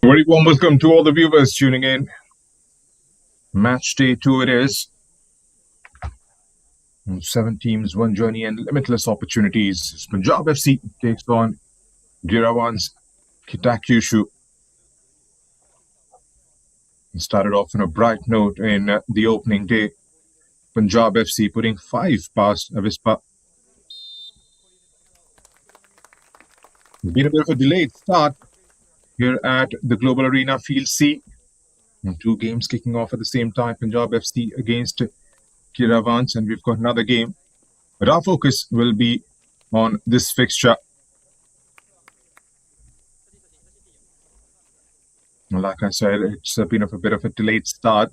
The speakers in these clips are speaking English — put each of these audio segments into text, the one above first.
A very warm welcome to all the viewers tuning in. Match day 2 it is. 7 teams, 1 journey and limitless opportunities. Punjab FC takes on Giravanz Kitakyushu. Started off on a bright note in the opening day. Punjab FC putting 5 past Avispa. It's been a bit of a delayed start here at the Global Arena Field C. 2 games kicking off at the same time. Punjab FC against Giravanz, and we've got another game. But our focus will be on this fixture. Like I said, it's been a bit of a delayed start.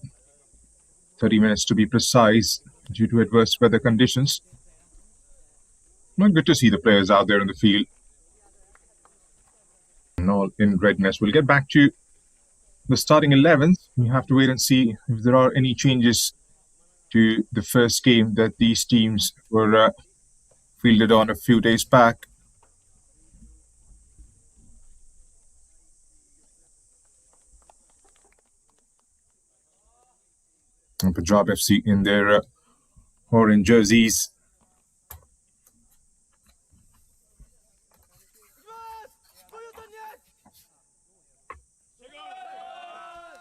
30 minutes to be precise due to adverse weather conditions. Well, good to see the players out there in the field. And all in readiness. We'll get back to the starting 11th. We have to wait and see if there are any changes to the first game that these teams were fielded on a few days back. And Punjab FC in their orange jerseys.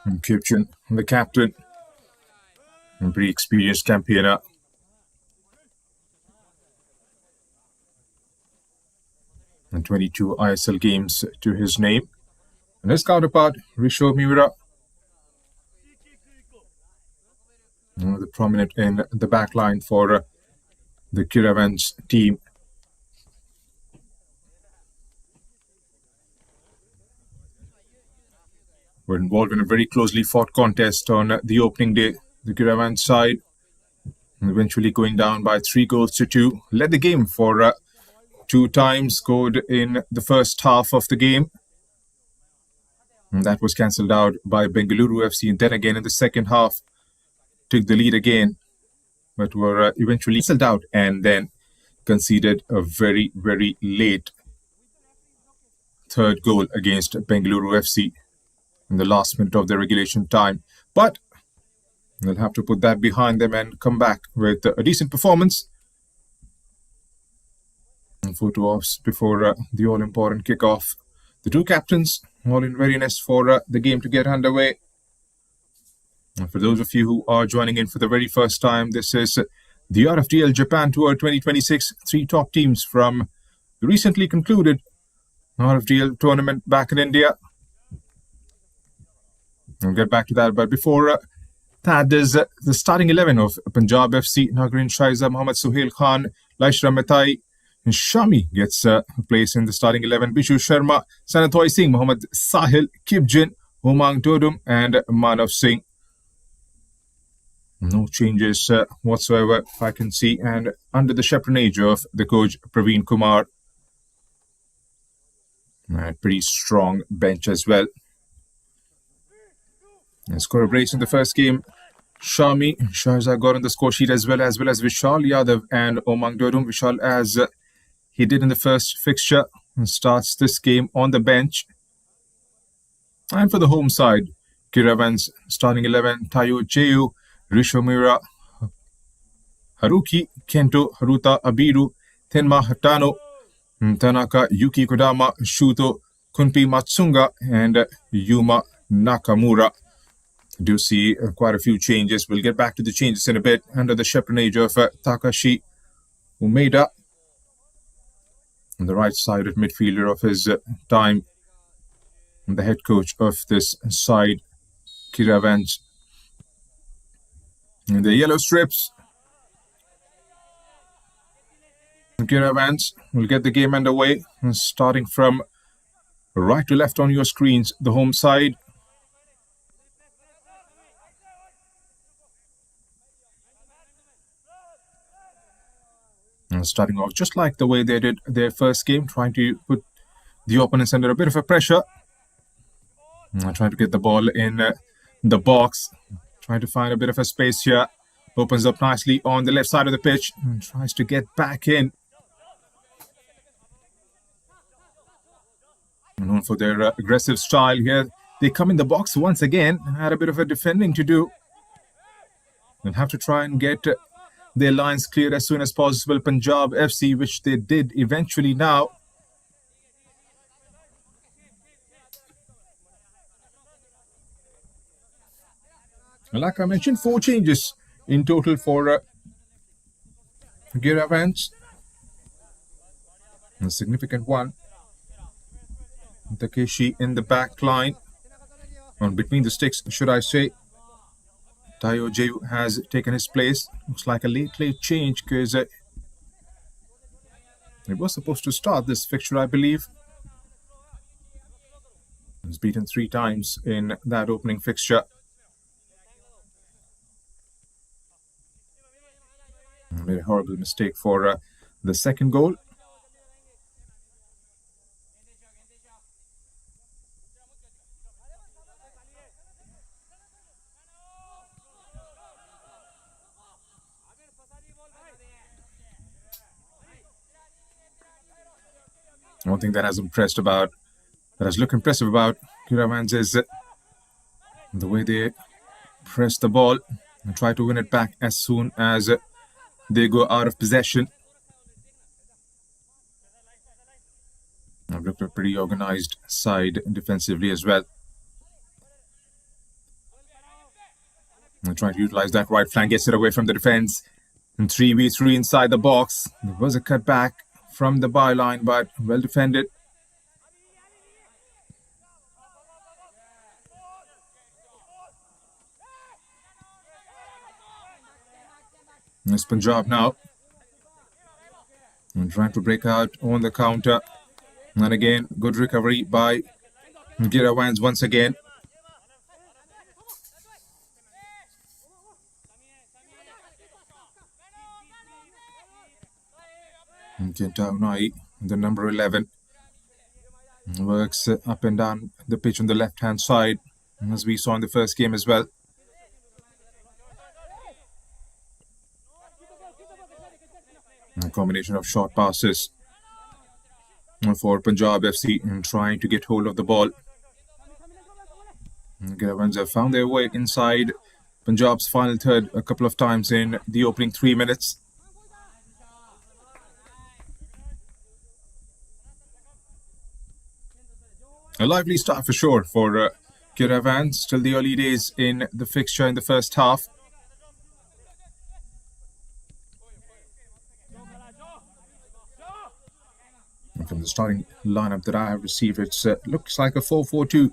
And Kipchen, the captain, and pretty experienced campaigner. And 22 ISL games to his name. And his counterpart, Risho Miura, the prominent in the back line for the Giravanz team. Were involved in a very closely fought contest on the opening day. The Giravanz side eventually going down by 3-2. Led the game for 2 times, scored in the first half of the game. And that was cancelled out by Bengaluru FC. And then again in the second half, took the lead again, but were eventually cancelled out and then conceded a very, very late third goal against Bengaluru FC in the last minute of the regulation time. But they'll have to put that behind them and come back with a decent performance. And photo-offs before the all-important kickoff. The 2 captains all in readiness for the game to get underway. And for those of you who are joining in for the very first time, this is the RFDL Japan Tour 2026. 3 top teams from the recently concluded RFDL tournament back in India. We'll get back to that, but before that, there's the starting 11 of Punjab FC. Nagrin Shaiza, Mohammad Suhail Khan, Laishra Metai, and Shami gets a place in the starting 11. Bishu Sharma, Sanatoy Singh, Mohammad Sahil, Kipjin, Umang Dodum, and Manav Singh. No changes whatsoever, I can see, and under the chaperonage of the coach Praveen Kumar. Pretty strong bench as well. And score a brace in the first game. Shami Shahzad got on the score sheet as well as Vishal Yadav and Omang Dodum. Vishal, as he did in the first fixture, starts this game on the bench. And for the home side, Giravanz starting 11, Tayo Cheu, Risho Miura, Haruki, Kento, Haruta Abiru, Tenma Hatano, Tanaka, Yuki Kodama, Shuto, Kunpi Matsunga, and Yuma Nakamura. Do see quite a few changes. We'll get back to the changes in a bit under the chaperonage of Takashi Umeda. On the right side of midfielder of his time, the head coach of this side, Giravanz. In the yellow strips, Giravanz will get the game underway. Starting from right to left on your screens, the home side. Starting off just like the way they did their first game, trying to put the opponents under a bit of a pressure. Trying to get the ball in the box. Trying to find a bit of a space here. Opens up nicely on the left side of the pitch. And tries to get back in. Known for their aggressive style here. They come in the box once again. Had a bit of a defending to do. They'll have to try and get their lines cleared as soon as possible. Punjab FC, which they did eventually now. Like I mentioned, 4 changes in total for Giravanz. A significant one. Takeshi in the back line. Or between the sticks, should I say. Tayo Jeyu has taken his place. Looks like a late change because it was supposed to start this fixture, I believe. He was beaten 3 times in that opening fixture. Made a horrible mistake for the second goal. One thing that has looked impressive about Giravanz is the way they press the ball and try to win it back as soon as they go out of possession. I've looked at a pretty organized side defensively as well. And trying to utilize that right flank, gets it away from the defense. And 3v3 inside the box. There was a cutback from the byline, but well defended. It's Punjab now. And trying to break out on the counter. And again, good recovery by Giravanz once again. And Kentaunai, the number 11, works up and down the pitch on the left-hand side, as we saw in the first game as well. A combination of short passes for Punjab FC and trying to get hold of the ball. Giravanz have found their way inside Punjab's final third a couple of times in the opening 3 minutes. A lively start for sure for Giravanz. Still the early days in the fixture in the first half. And from the starting lineup that I have received, it looks like a 4-4-2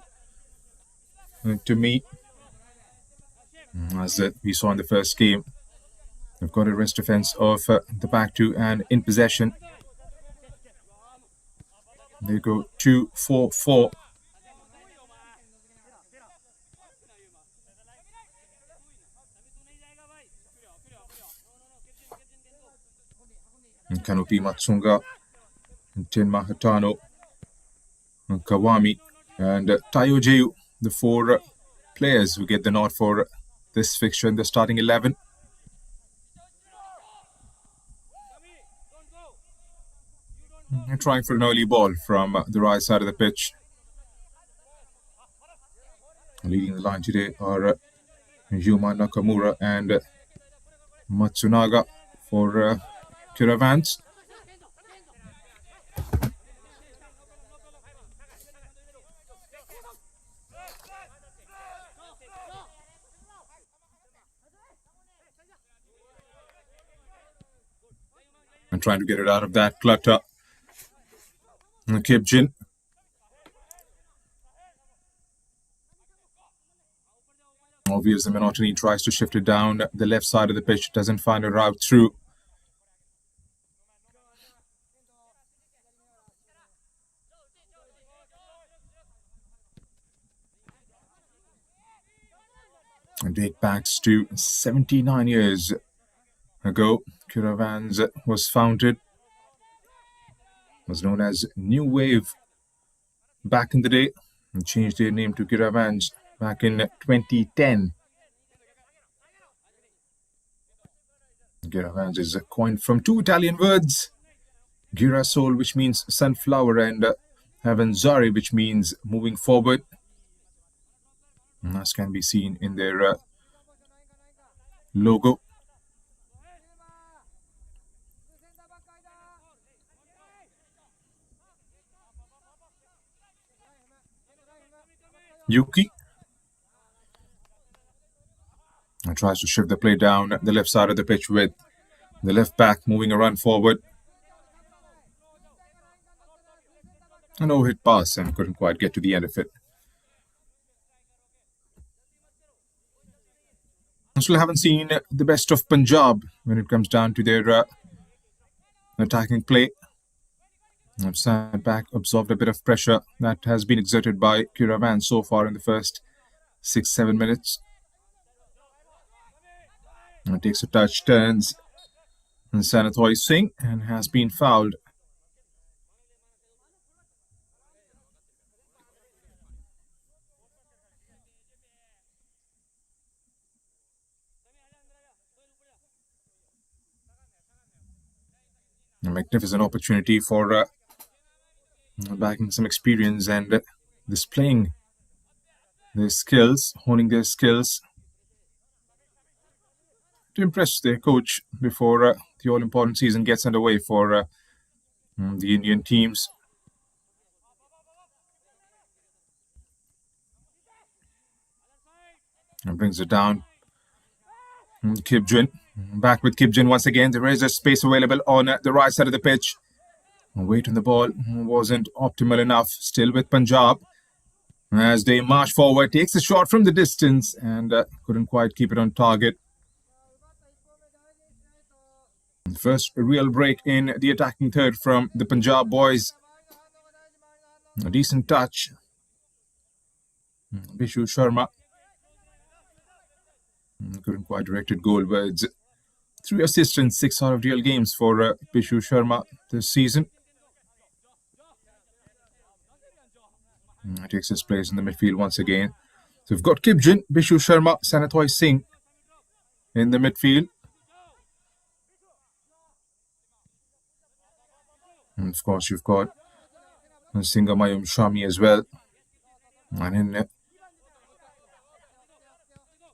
to me. As we saw in the first game, they've got a rest defense of the back two and in possession. They go 2-4-4. Kanopi Matsunga, Tenma Hatano, Kawami, and Tayo Jeyu, the 4 players who get the nod for this fixture in the starting 11. And trying for an early ball from the right side of the pitch. Leading the line today are Yuma Nakamura and Matsunaga for Giravanz. And trying to get it out of that clutter. Kipjin. Obvious the monotony, tries to shift it down the left side of the pitch, doesn't find a route through. And date backs to 79 years ago. Giravanz was founded. Was known as New Wave back in the day and changed their name to Giravanz back in 2010. Giravanz is coined from 2 Italian words, girasole, which means sunflower, and avanzare, which means moving forward. as can be seen in their logo. Yuki and tries to shift the play down the left side of the pitch with the left back moving a run forward. An overhit pass and couldn't quite get to the end of it. Still haven't seen the best of Punjab when it comes down to their attacking play. I've sat back, absorbed a bit of pressure that has been exerted by Giravanz so far in the first 6-7 minutes. And takes a touch, turns, and Sanatoy Singh and has been fouled. A magnificent opportunity for backing some experience and displaying their skills, honing their skills to impress their coach before the all-important season gets underway for the Indian teams. And brings it down. Kipjin. Back with Kipjin once again. There is a space available on the right side of the pitch. Weight on the ball wasn't optimal enough. Still with Punjab. As they march forward, takes a shot from the distance and couldn't quite keep it on target. First real break in the attacking third from the Punjab boys. A decent touch. Bishu Sharma couldn't quite direct it goalwards. 3 assists in 6 RFDL games for Bishu Sharma this season. Takes his place in the midfield once again. So we've got Kipjin, Bishu Sharma, Sanatoy Singh in the midfield. And of course, you've got Singamayum Shami as well. And in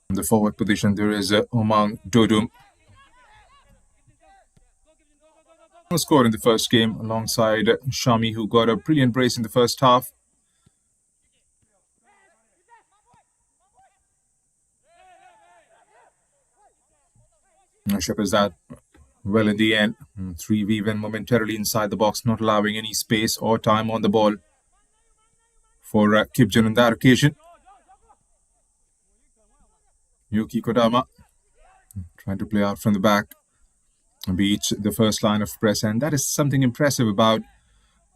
the forward position, there is Omang Dodum. Scored in the first game alongside Shami, who got a brilliant brace in the first half. Shepherds that well in the end. 3v went momentarily inside the box, not allowing any space or time on the ball for Kipjin on that occasion. Yuki Kodama trying to play out from the back, beats the first line of press, and that is something impressive about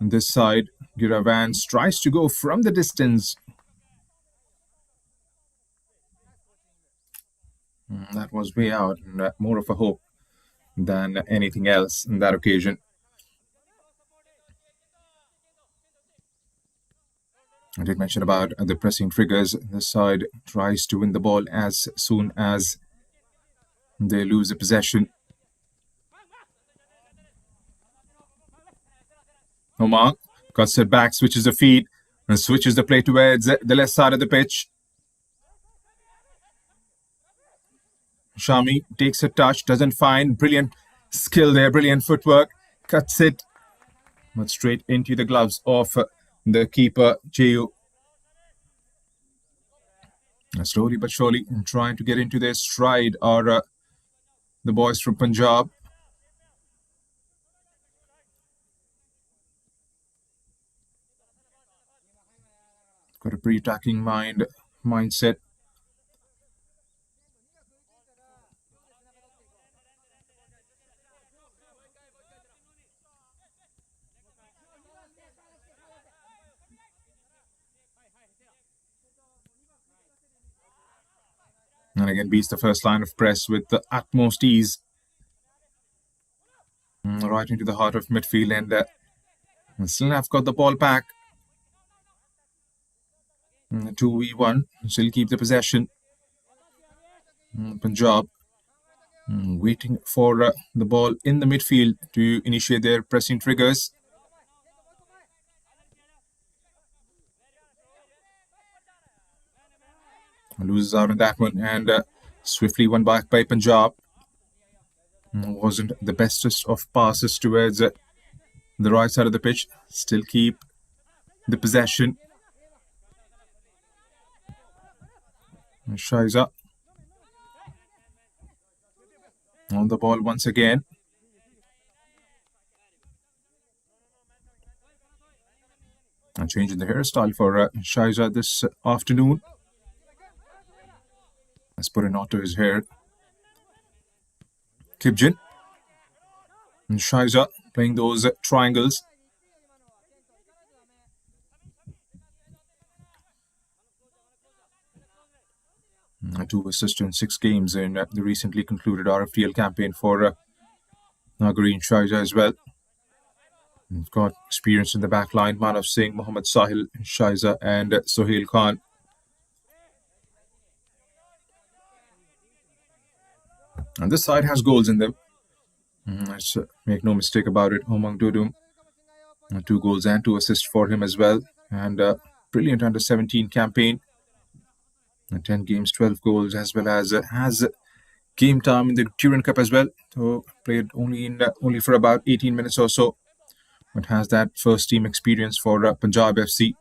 this side. Giravanz tries to go from the distance. That was way out, and more of a hope than anything else on that occasion. I did mention about the pressing triggers. This side tries to win the ball as soon as they lose the possession. Omar cuts it back, switches the feet, and switches the play towards the left side of the pitch. Shami takes a touch, doesn't find. Brilliant skill there, brilliant footwork. Cuts it, but straight into the gloves of the keeper, Jeyu. Slowly but surely, trying to get into their stride are the boys from Punjab. Got a pre-attacking mindset. And again, beats the first line of press with the utmost ease. Right into the heart of midfield, and still have got the ball back. 2v1, still keep the possession. Punjab waiting for the ball in the midfield to initiate their pressing triggers. Loses out on that one and swiftly won back by Punjab. Wasn't the bestest of passes towards the right side of the pitch. Still keep the possession. Shiza on the ball once again. And changing the hairstyle for Shiza this afternoon. Let's put a knot to his hair. Kibjin and Shiza playing those triangles. Two assists in 6 games in the recently concluded RFDL campaign for Nagari and Shiza as well. We've got experience in the back line. Manav Singh, Mohammad Sahil, Shiza and Sohail Khan. And this side has goals in them. Let's make no mistake about it. Omang Dudum, 2 goals and 2 assists for him as well. And brilliant under-17 campaign. 10 games, 12 goals, as well as has game time in the Turin Cup as well. So played only for about 18 minutes or so. But has that first team experience for Punjab FC.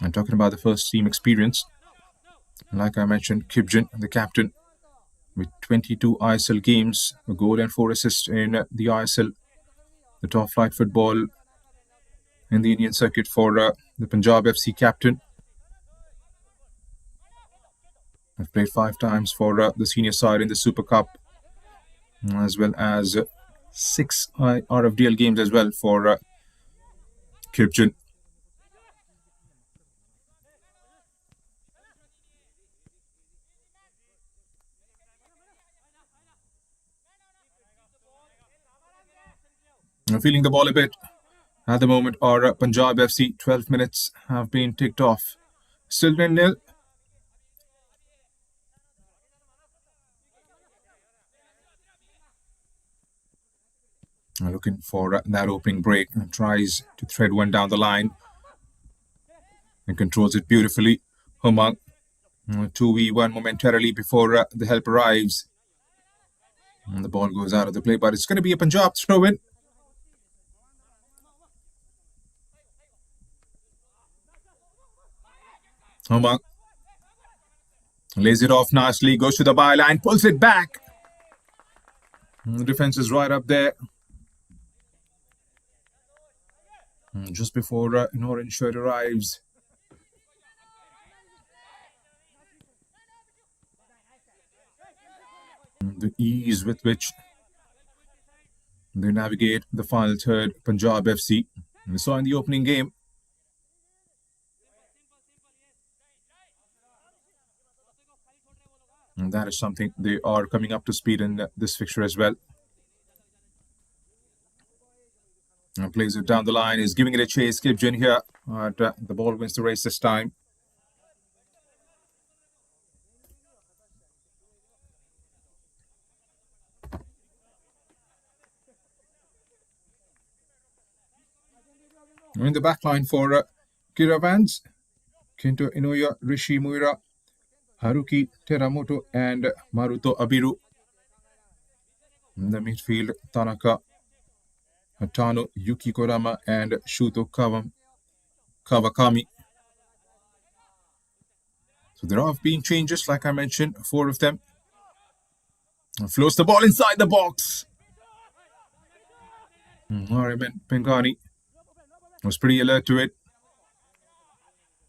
I'm talking about the first team experience. Like I mentioned, Kibjin, the captain, with 22 ISL games, a goal and 4 assists in the ISL, the top flight football in the Indian circuit for the Punjab FC captain. I've played 5 times for the senior side in the Super Cup, as well as 6 RFDL games as well for Kibjin. I'm feeling the ball a bit at the moment. Our Punjab FC 12 minutes have been ticked off. Still 0-0. Looking for that opening break and tries to thread one down the line and controls it beautifully. Humang 2v1 momentarily before the help arrives. And the ball goes out of the play, but it's going to be a Punjab throw-in. Humang lays it off nicely, goes to the byline, pulls it back. And the defense is right up there. Just before an orange shirt arrives. The ease with which they navigate the final third, Punjab FC. We saw in the opening game. And that is something they are coming up to speed in this fixture as well. And plays it down the line, is giving it a chase. Kibjin here, but the ball wins the race this time. In the back line for Giravanz, Kinto Inoya, Rishi Muira, Haruki Teramoto and Maruto Abiru. In the midfield, Tanaka, Hatano, Yuki Kodama and Shuto Kawakami. So there have been changes, like I mentioned, 4 of them. And floats the ball inside the box. Hariman Pengani was pretty alert to it.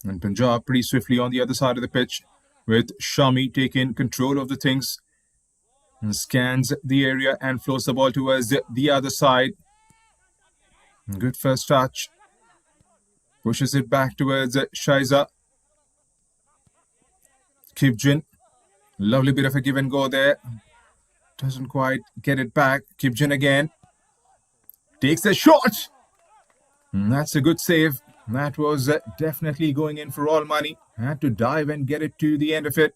And Punjab pretty swiftly on the other side of the pitch, with Shami taking control of the things. And scans the area and floats the ball towards the other side. Good first touch. Pushes it back towards Shiza. Kibjin. Lovely bit of a give and go there. Doesn't quite get it back. Kibjin again. Takes a shot. And that's a good save. That was definitely going in for all money. Had to dive and get it to the end of it.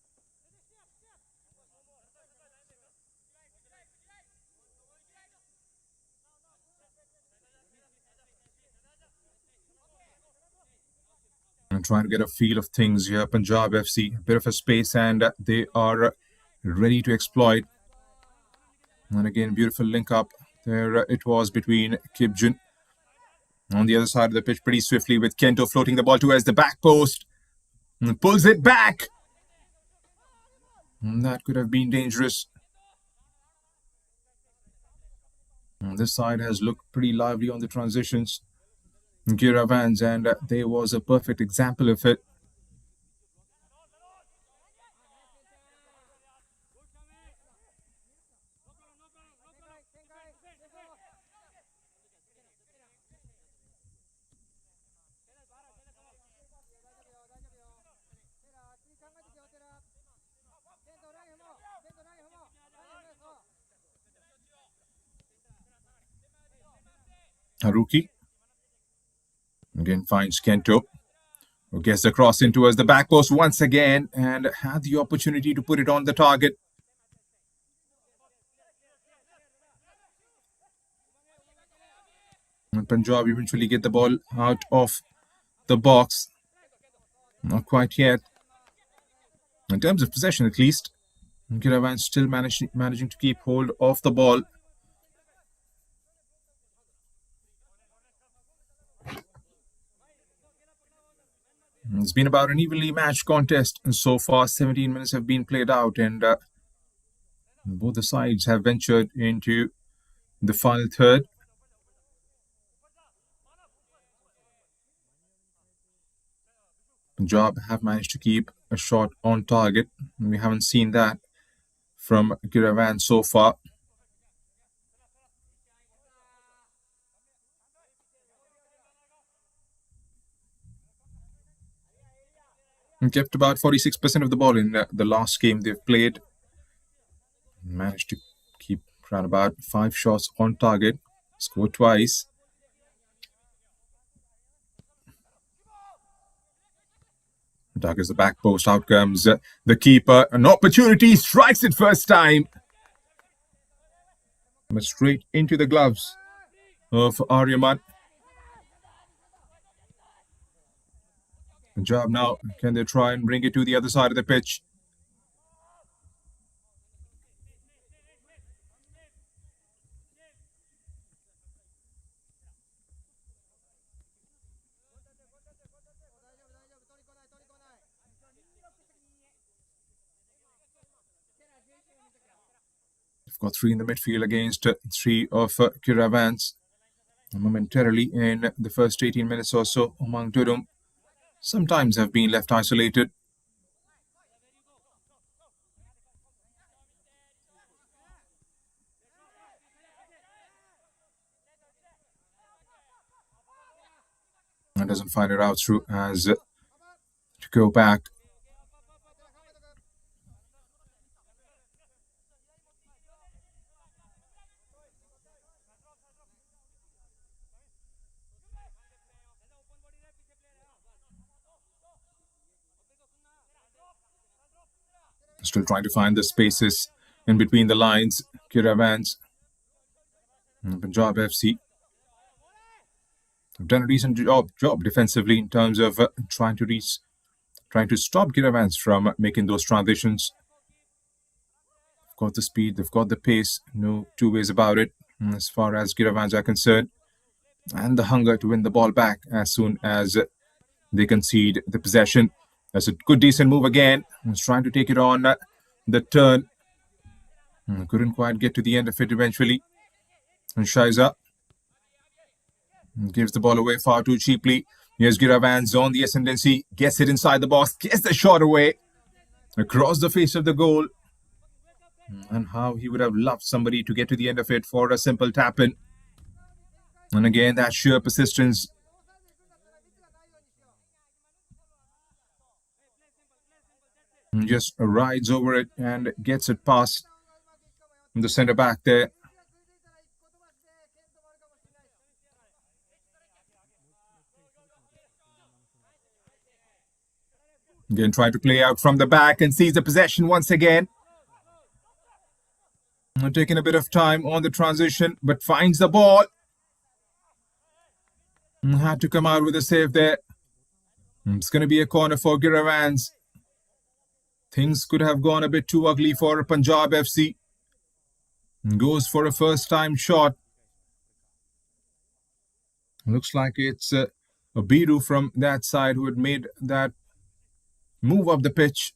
And trying to get a feel of things here. Punjab FC, a bit of a space, and they are ready to exploit. And again, beautiful link up. There it was between Kipjun on the other side of the pitch pretty swiftly with Kento floating the ball towards the back post. And pulls it back. And that could have been dangerous. And this side has looked pretty lively on the transitions. Giravanz, and there was a perfect example of it. Haruki again finds Kento, who gets the cross in towards the back post once again and had the opportunity to put it on the target. And Punjab eventually get the ball out of the box. Not quite yet. In terms of possession, at least, Giravanz still managing to keep hold of the ball. It's been about an evenly matched contest so far. 17 minutes have been played out, and both the sides have ventured into the final third. Punjab have managed to keep a shot on target. We haven't seen that from Giravanz so far. And kept about 46% of the ball in the last game they've played. Managed to keep around about 5 shots on target. Scored twice. Targets the back post. Out comes the keeper. An opportunity. Strikes it first time. But straight into the gloves of Aryaman. Punjab now, can they try and bring it to the other side of the pitch? They've got 3 in the midfield against 3 of Giravanz. Momentarily in the first 18 minutes or so, Umang Tudum sometimes have been left isolated. And doesn't find it out through as to go back. Still trying to find the spaces in between the lines. Giravanz and Punjab FC have done a decent job defensively in terms of trying to stop Giravanz from making those transitions. They've got the speed, they've got the pace, no two ways about it as far as Giravanz are concerned, and the hunger to win the ball back as soon as they concede the possession. That's a good, decent move again. He's trying to take it on the turn. Couldn't quite get to the end of it eventually. And Shaiza gives the ball away far too cheaply. Here's Giravanz on the ascendancy. Gets it inside the box. Gets the shot away. Across the face of the goal. And how he would have loved somebody to get to the end of it for a simple tap-in. And again, that sheer persistence. Just rides over it and gets it past the centre back there. Again, trying to play out from the back and sees the possession once again. Taking a bit of time on the transition, but finds the ball. Had to come out with a save there. It's going to be a corner for Giravanz. Things could have gone a bit too ugly for Punjab FC. Goes for a first-time shot. Looks like it's a Biru from that side who had made that move up the pitch.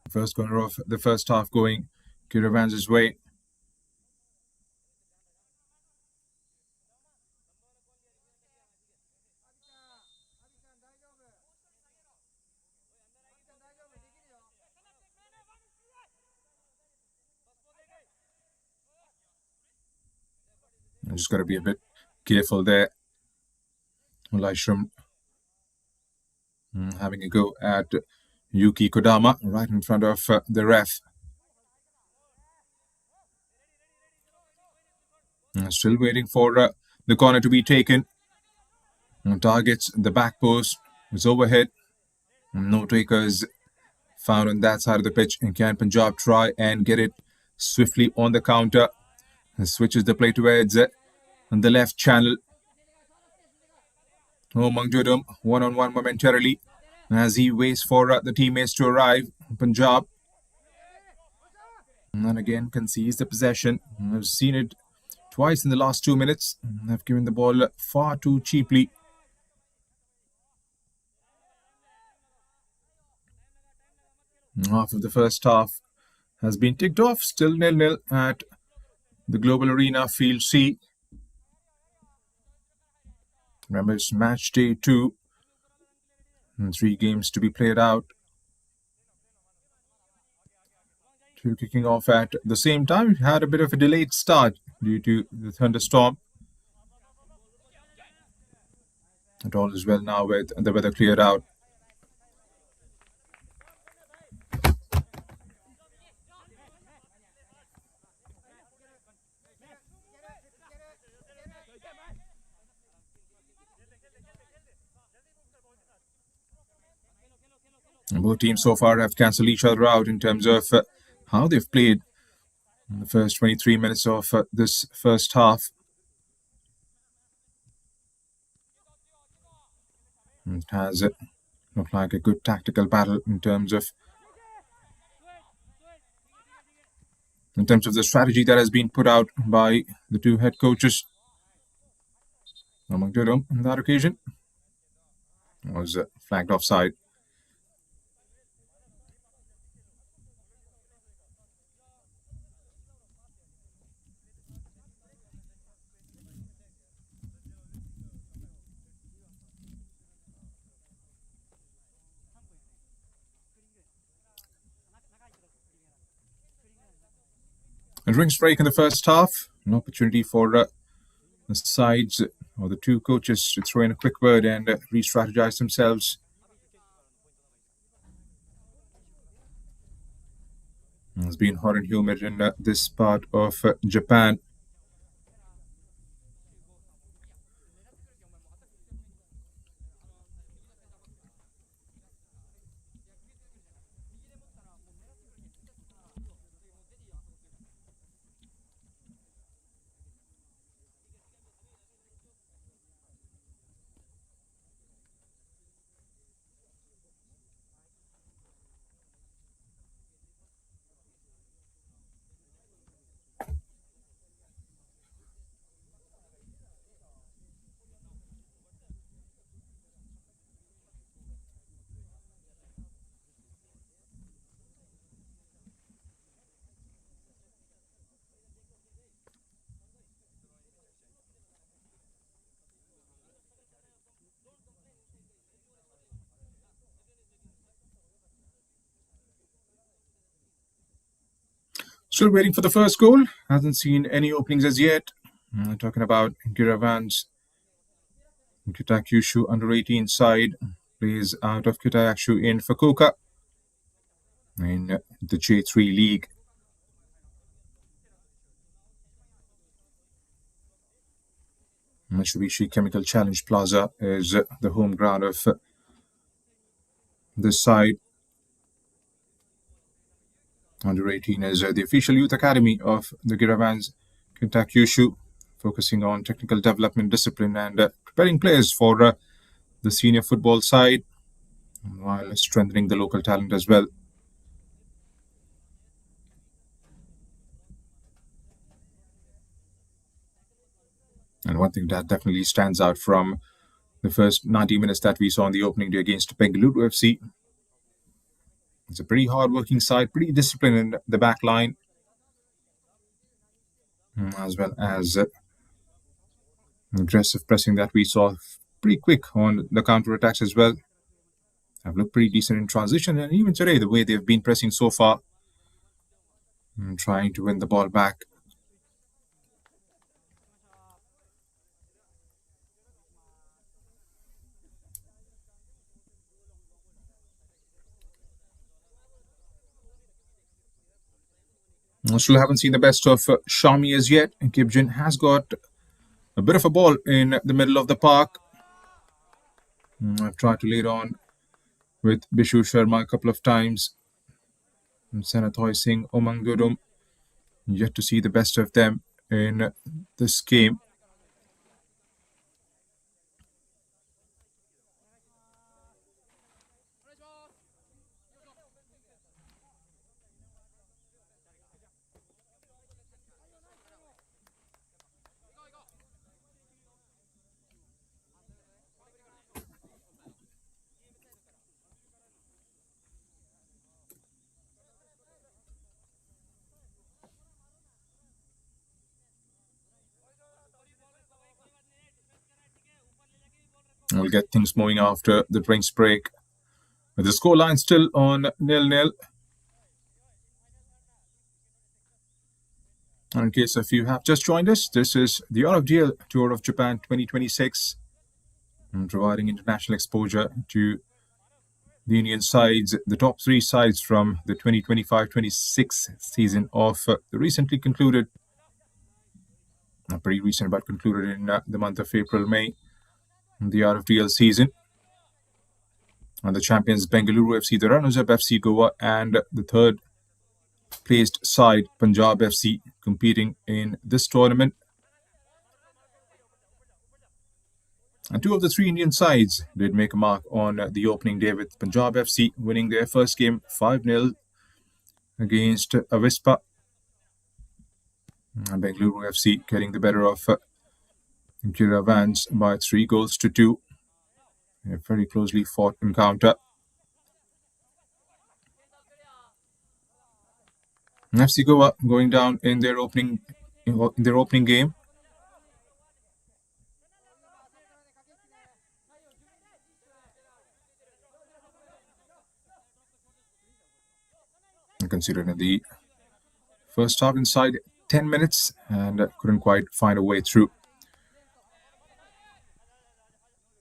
First corner of the first half going Giravanz's way. Just got to be a bit careful there. Laishram having a go at Yuki Kodama right in front of the ref. Still waiting for the corner to be taken. Targets the back post. It's overhead. No takers found on that side of the pitch. And can Punjab try and get it swiftly on the counter? And switches the play towards on the left channel. Mangjudum one-on-one momentarily as he waits for the teammates to arrive. Punjab. And again concedes the possession. I've seen it twice in the last 2 minutes. They've given the ball far too cheaply. Half of the first half has been ticked off. Still 0-0 at the Global Arena Field C. Remember, it's match day 2. And 3 games to be played out. 2 kicking off at the same time. We had a bit of a delayed start due to the thunderstorm. But all is well now with the weather cleared out. Both teams so far have cancelled each other out in terms of how they've played in the first 23 minutes of this first half. It has looked like a good tactical battle in terms of the strategy that has been put out by the 2 head coaches. Among them on that occasion was flagged offside. A drinks break in the first half. An opportunity for the sides or the 2 coaches to throw in a quick word and re-strategize themselves. It's been hot and humid in this part of Japan. Still waiting for the first goal. Hasn't seen any openings as yet. Talking about Giravanz Kitakyushu under 18 side. Plays out of Kitakyushu in Fukuoka in the J3 League. Mitsubishi Chemical Challenge Plaza is the home ground of this side. Under 18 is the official youth academy of the Giravanz Kitakyushu, focusing on technical development, discipline, and preparing players for the senior football side, while strengthening the local talent as well. And one thing that definitely stands out from the first 90 minutes that we saw on the opening day against Bengaluru FC, it's a pretty hard-working side, pretty disciplined in the back line, as well as aggressive pressing that we saw, pretty quick on the counter-attacks as well. Have looked pretty decent in transition, and even today, the way they've been pressing so far, trying to win the ball back. Still haven't seen the best of Shami as yet. Kibjin has got a bit of a ball in the middle of the park. I've tried to lay it on with Bishu Sharma a couple of times. Sanatoy Singh, Omang Gudum, yet to see the best of them in this game. We'll get things moving after the drinks break. With the scoreline still on 0-0. And in case if you have just joined us, this is the RFDL Tour of Japan 2026, providing international exposure to the Indian sides, the top three sides from the 2025-26 season of the recently concluded, not pretty recent, but concluded in the month of April-May, the RFDL season. And the champions Bengaluru FC, the runners-up FC Goa, and the third placed side Punjab FC competing in this tournament. And two of the three Indian sides did make a mark on the opening day, with Punjab FC winning their first game 5-0 against Avispa, and Bengaluru FC getting the better of Giravanz by 3-2. A very closely fought encounter. FC Goa going down in their opening game. Considered in the first half inside 10 minutes and couldn't quite find a way through.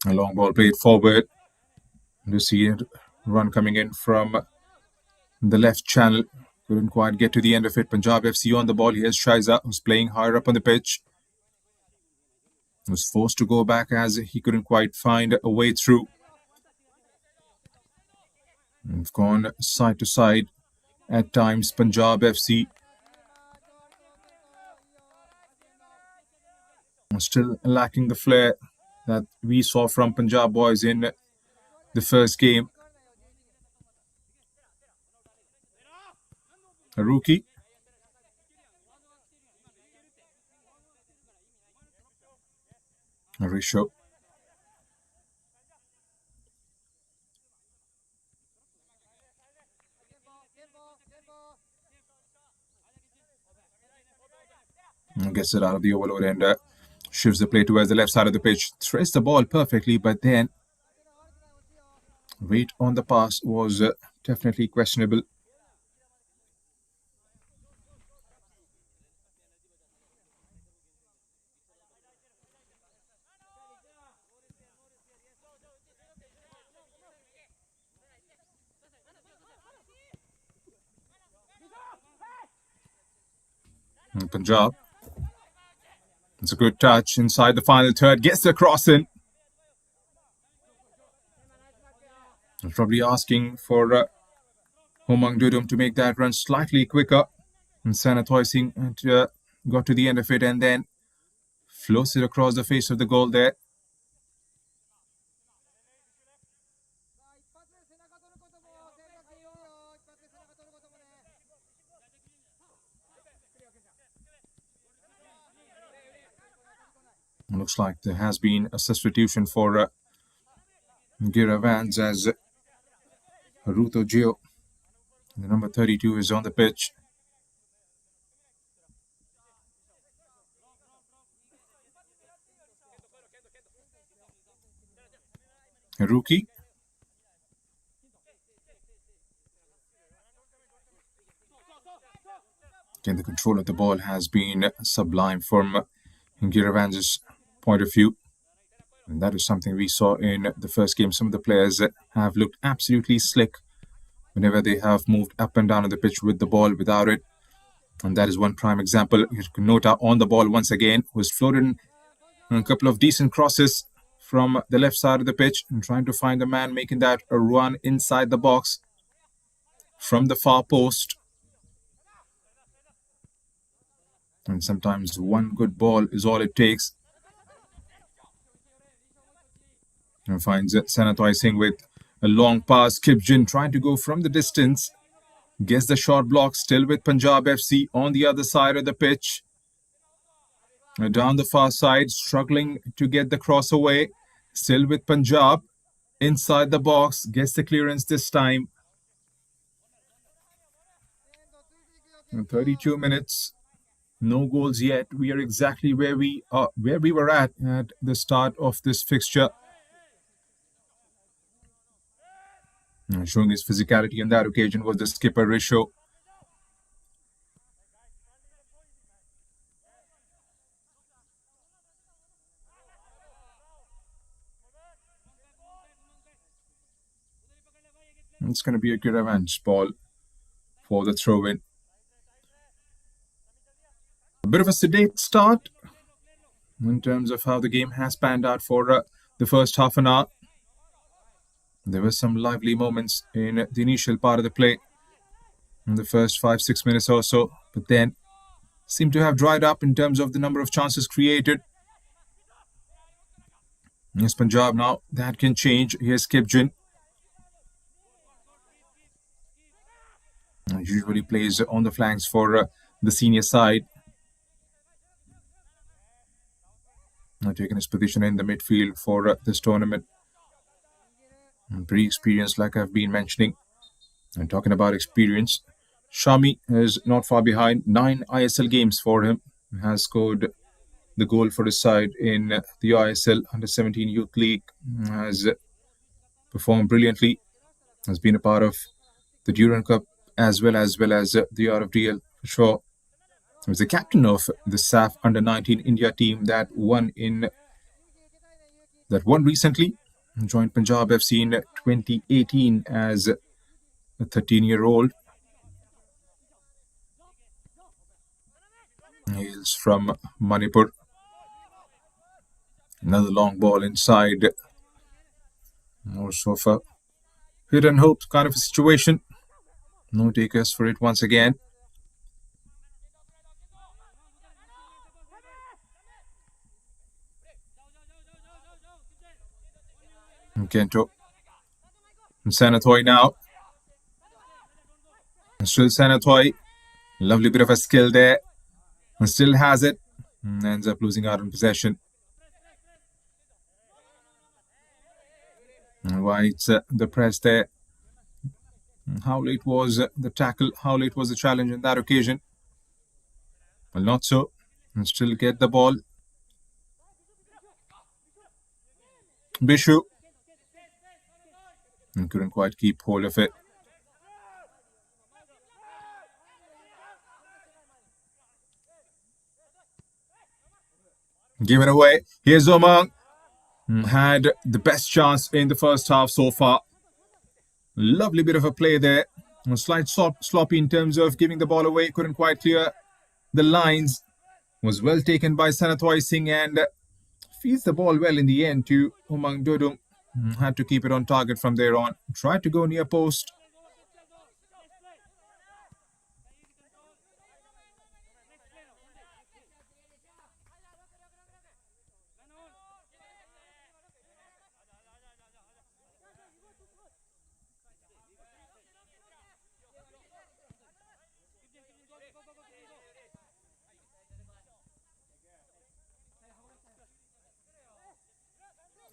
A long ball played forward. You see a run coming in from the left channel. Couldn't quite get to the end of it. Punjab FC on the ball. Here's Shaiza, who's playing higher up on the pitch. Was forced to go back as he couldn't quite find a way through. We've gone side to side at times. Punjab FC still lacking the flair that we saw from Punjab boys in the first game. A rookie. Risho. Gets it out of the overload and shifts the play towards the left side of the pitch. Threads the ball perfectly, but then weight on the pass was definitely questionable. Punjab. It's a good touch inside the final third. Gets the cross in. Probably asking for Umang Dudum to make that run slightly quicker. And Sanatoy Singh got to the end of it and then floats it across the face of the goal there. Looks like there has been a substitution for Giravanz as Ruto Gio, the number 32, is on the pitch. Rookie. Again, the control of the ball has been sublime from Giravanz's point of view. And that is something we saw in the first game. Some of the players have looked absolutely slick whenever they have moved up and down on the pitch with the ball, without it. And that is one prime example. Nota on the ball once again, was floated a couple of decent crosses from the left side of the pitch and trying to find the man making that a run inside the box from the far post. And sometimes one good ball is all it takes. And finds Sanatoy Singh with a long pass. Kipjin trying to go from the distance. Gets the short block, still with Punjab FC on the other side of the pitch. Down the far side, struggling to get the cross away. Still with Punjab. Inside the box, gets the clearance this time. And 32 minutes. No goals yet. We are exactly where we were at the start of this fixture. Showing his physicality on that occasion was the skipper Risho. It's going to be a Giravanz ball for the throw-in. A bit of a sedate start in terms of how the game has panned out for the first half an hour. There were some lively moments in the initial part of the play in the first 5-6 minutes or so, but then seemed to have dried up in terms of the number of chances created. Yes, Punjab now, that can change. Here's Kipjin. Usually plays on the flanks for the senior side. Now taking his position in the midfield for this tournament. Pretty experienced, like I've been mentioning. And talking about experience, Shami is not far behind. 9 ISL games for him. Has scored the goal for his side in the ISL Under-17 Youth League. Has performed brilliantly. Has been a part of the Durand Cup as well as the RFDL for sure. He was the captain of the SAF Under-19 India team that won recently. Joined Punjab FC in 2018 as a 13-year-old. Hails from Manipur. Another long ball inside. More so for hit and hope kind of a situation. No takers for it once again. Kento. And Sanatoy now. And still Sanatoy. Lovely bit of a skill there. And still has it. And ends up losing out on possession. And White's the press there. And how late was the tackle? How late was the challenge on that occasion? Well, not so. And still get the ball. Bishu. And couldn't quite keep hold of it. Give it away. Here's Umang. Had the best chance in the first half so far. Lovely bit of a play there. A slight sloppy in terms of giving the ball away. Couldn't quite clear the lines. Was well taken by Sanatoy Singh and feeds the ball well in the end to Umang Dudum. Had to keep it on target from there on. Tried to go near post.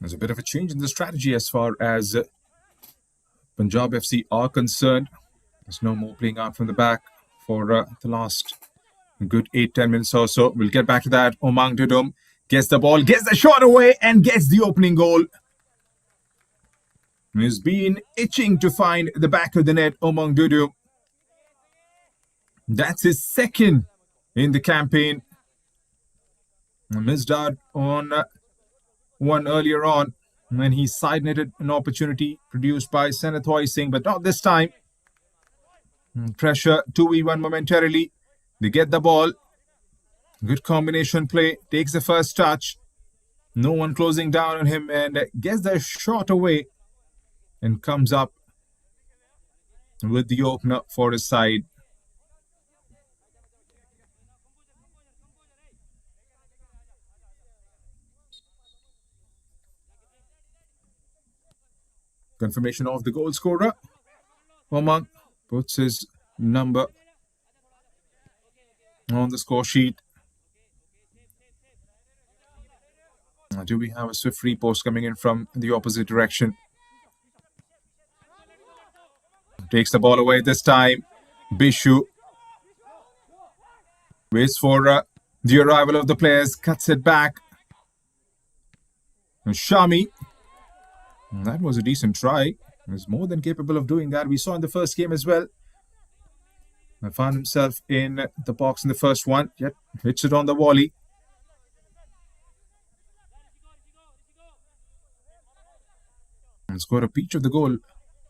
There's a bit of a change in the strategy as far as Punjab FC are concerned. There's no more playing out from the back for the last good 8-10 minutes or so. We'll get back to that. Omang Dudum gets the ball, gets the shot away, and gets the opening goal. He's been itching to find the back of the net, Omang Dudum. That's his second in the campaign. Missed out on one earlier on when he side-netted an opportunity produced by Senathoy Singh, but not this time. Pressure 2v1 momentarily. They get the ball. Good combination play. Takes the first touch. No one closing down on him and gets the shot away and comes up with the opener for his side. Confirmation of the goal scorer. Omang puts his number on the score sheet. Do we have a swift free post coming in from the opposite direction? Takes the ball away this time. Bishu waits for the arrival of the players, cuts it back. Shami. That was a decent try. He was more than capable of doing that. We saw in the first game as well. He found himself in the box in the first one, yet hits it on the volley. And scored a peach of the goal.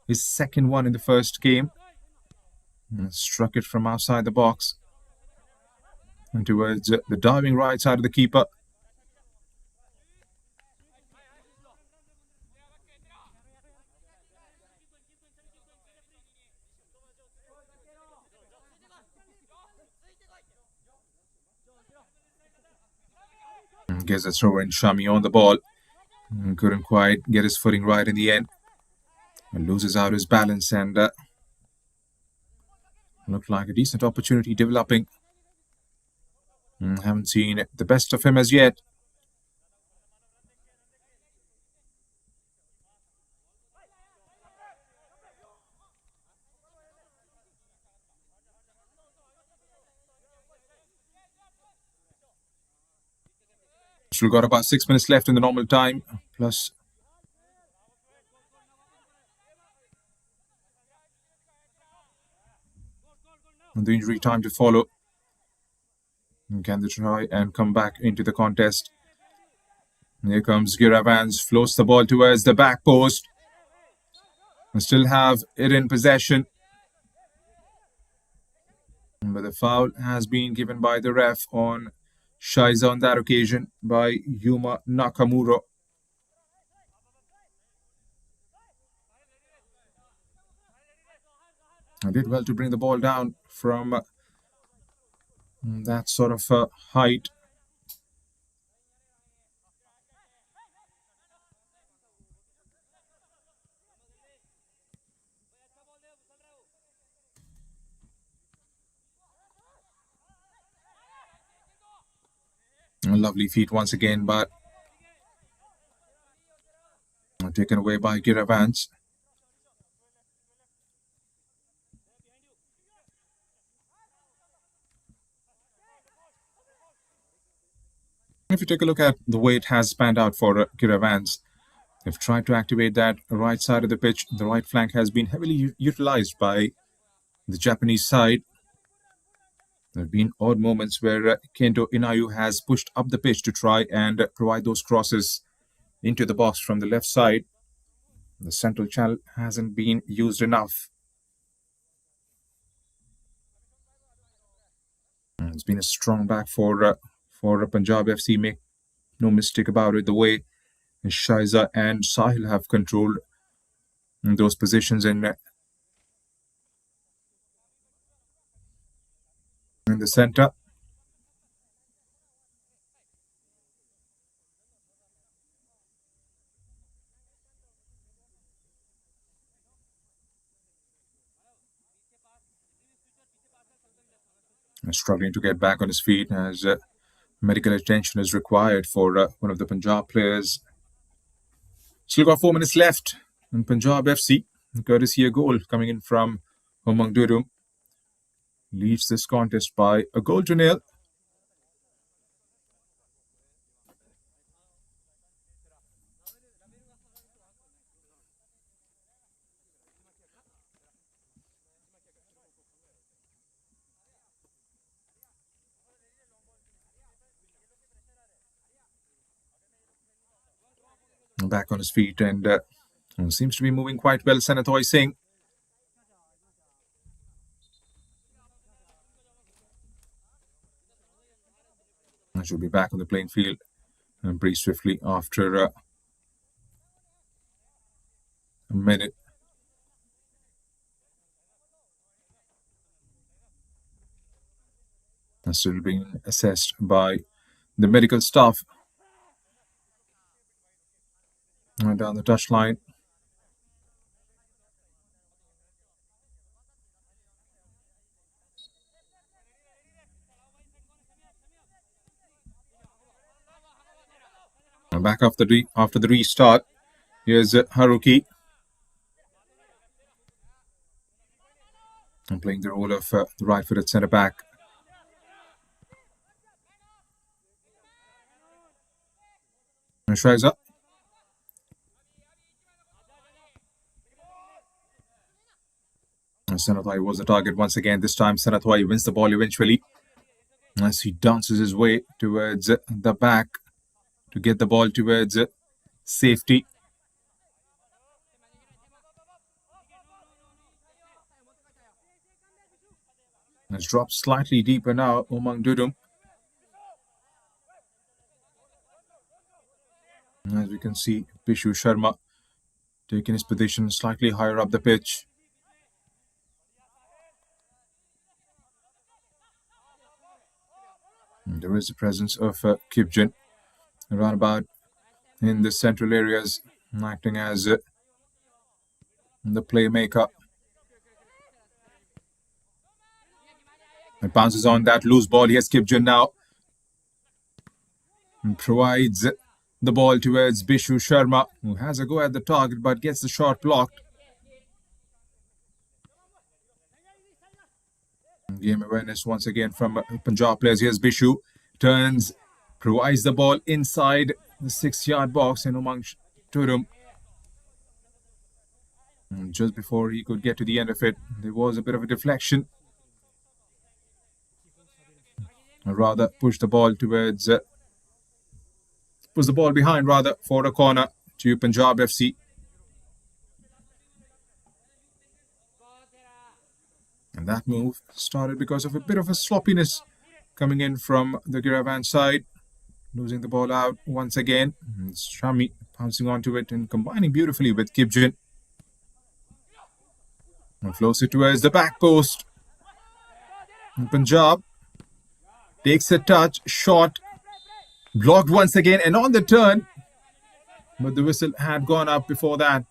His second one in the first game. And struck it from outside the box and towards the diving right side of the keeper. Gets a throw in. Shami on the ball. Couldn't quite get his footing right in the end. Loses out his balance and looked like a decent opportunity developing. Haven't seen the best of him as yet. Still got about 6 minutes left in the normal time, plus the injury time to follow. Can they try and come back into the contest? Here comes Giravanz, floats the ball towards the back post. And still have it in possession. But the foul has been given by the ref on Shiza on that occasion by Yuma Nakamura. I did well to bring the ball down from that sort of height. A lovely feat once again, but taken away by Giravanz. If you take a look at the way it has panned out for Giravanz, they've tried to activate that right side of the pitch. The right flank has been heavily utilized by the Japanese side. There have been odd moments where Kento Inayu has pushed up the pitch to try and provide those crosses into the box from the left side. The central channel hasn't been used enough. It's been a strong back for Punjab FC. Make no mistake about it. The way Shiza and Sahil have controlled those positions in the center. Struggling to get back on his feet as medical attention is required for one of the Punjab players. Still got 4 minutes left. And Punjab FC, courtesy a goal coming in from Umang Durum, leads this contest by a goal to nil. Back on his feet and seems to be moving quite well, Sanatoy Singh. Should be back on the playing field pretty swiftly after a minute. And still being assessed by the medical staff. Down the touchline. Back after the restart. Here's Haruki. And playing the role of the right-footed centre-back. Shaiza. Sanatoy was the target once again. This time Sanatoy wins the ball eventually as he dances his way towards the back to get the ball towards safety. It's dropped slightly deeper now, Umang Durum. As we can see, Bishu Sharma taking his position slightly higher up the pitch. And there is the presence of Kipjin around about in the central areas, acting as the playmaker. It bounces on that loose ball. Here's Kipjin now. And provides the ball towards Bishu Sharma, who has a go at the target but gets the shot blocked. Game awareness once again from Punjab players. Here's Bishu. Turns, provides the ball inside the 6-yard box in Umang Durum. And just before he could get to the end of it, there was a bit of a deflection. Or rather, push the ball towards... push the ball behind, rather, for a corner to Punjab FC. And that move started because of a bit of a sloppiness coming in from the Giravanz side. Losing the ball out once again. It's Shami pouncing onto it and combining beautifully with Kipjin. And flows it towards the back post. And Punjab takes a touch, shot, blocked once again and on the turn. But the whistle had gone up before that.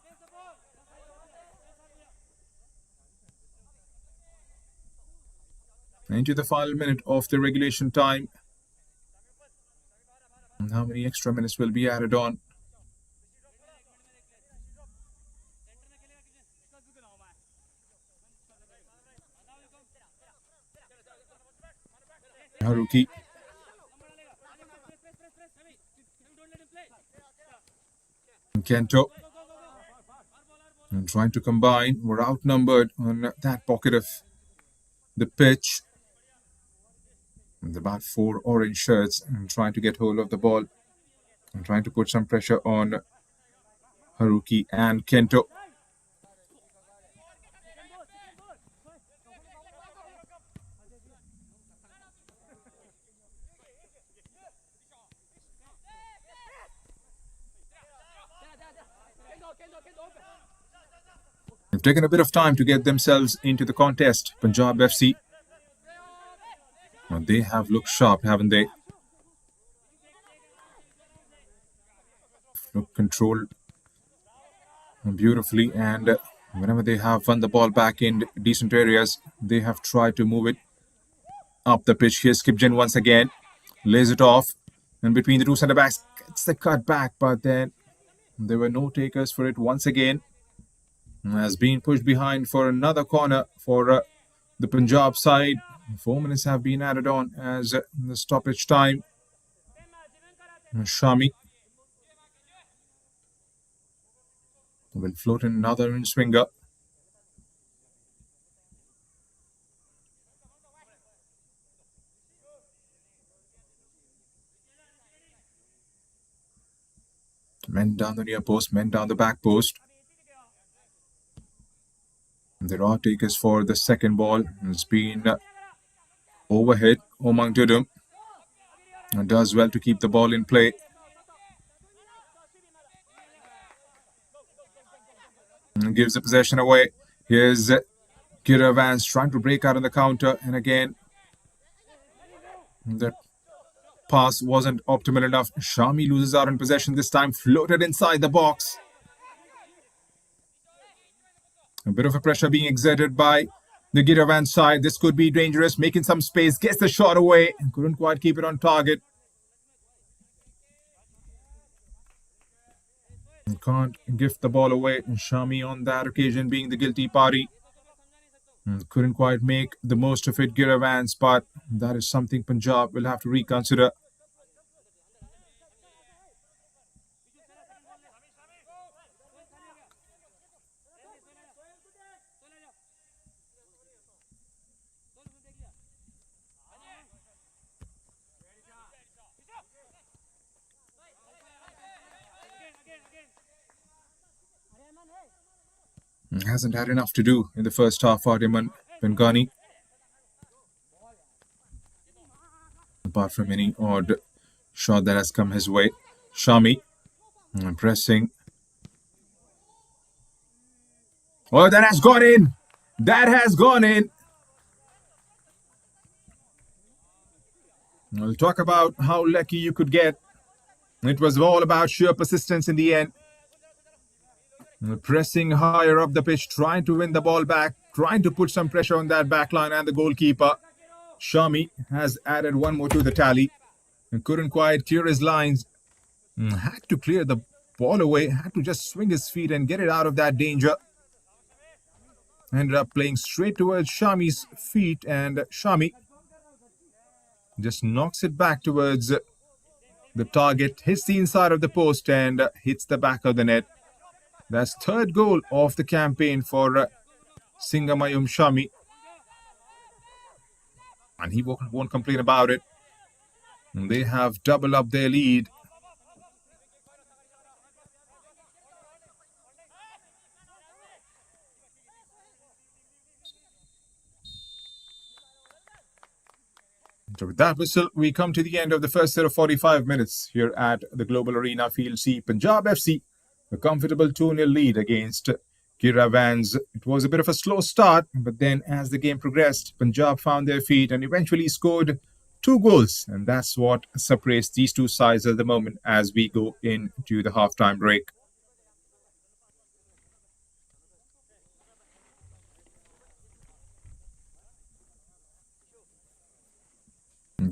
Into the final minute of the regulation time. And how many extra minutes will be added on? Haruki. And Kento. And trying to combine. We're outnumbered on that pocket of the pitch. With about 4 orange shirts and trying to get hold of the ball and trying to put some pressure on Haruki and Kento. They've taken a bit of time to get themselves into the contest, Punjab FC. Well, they have looked sharp, haven't they? Look controlled beautifully, and whenever they have won the ball back in decent areas, they have tried to move it up the pitch. Here's Kipjin once again, lays it off, and between the two centre backs, gets the cut back, but then There were no takers for it once again. Has been pushed behind for another corner for the Punjab side. 4 minutes have been added on as the stoppage time. Shami will float in another in-swinger. Men down the near post, men down the back post. There are takers for the second ball. It's been overhit. Omang Dudum does well to keep the ball in play. And gives the possession away. Here's Giravanz trying to break out on the counter. And again, the pass wasn't optimal enough. Shami loses out in possession this time. Floated inside the box. A bit of a pressure being exerted by the Giravanz side. This could be dangerous. Making some space. Gets the shot away. Couldn't quite keep it on target. Can't gift the ball away. Shami on that occasion being the guilty party. Couldn't quite make the most of it, Giravanz, but that is something Punjab will have to reconsider. Hasn't had enough to do in the first half, Ardiman Bengani. Apart from any odd shot that has come his way. Shami pressing. Oh, that has gone in. That has gone in. We'll talk about how lucky you could get. It was all about sheer persistence in the end. Pressing higher up the pitch, trying to win the ball back, trying to put some pressure on that back line and the goalkeeper. Shami has added one more to the tally and couldn't quite clear his lines. Had to clear the ball away, had to just swing his feet and get it out of that danger. Ended up playing straight towards Shami's feet, and Shami just knocks it back towards the target, hits the inside of the post and hits the back of the net. That's third goal of the campaign for Singamayum Shami. And he won't complain about it. And they have doubled up their lead. So with that whistle, we come to the end of the first set of 45 minutes here at the Global Arena Field C. Punjab FC, a comfortable 2-0 lead against Giravanz. It was a bit of a slow start, but then as the game progressed, Punjab found their feet and eventually scored 2 goals. And that's what separates these two sides at the moment as we go into the halftime break.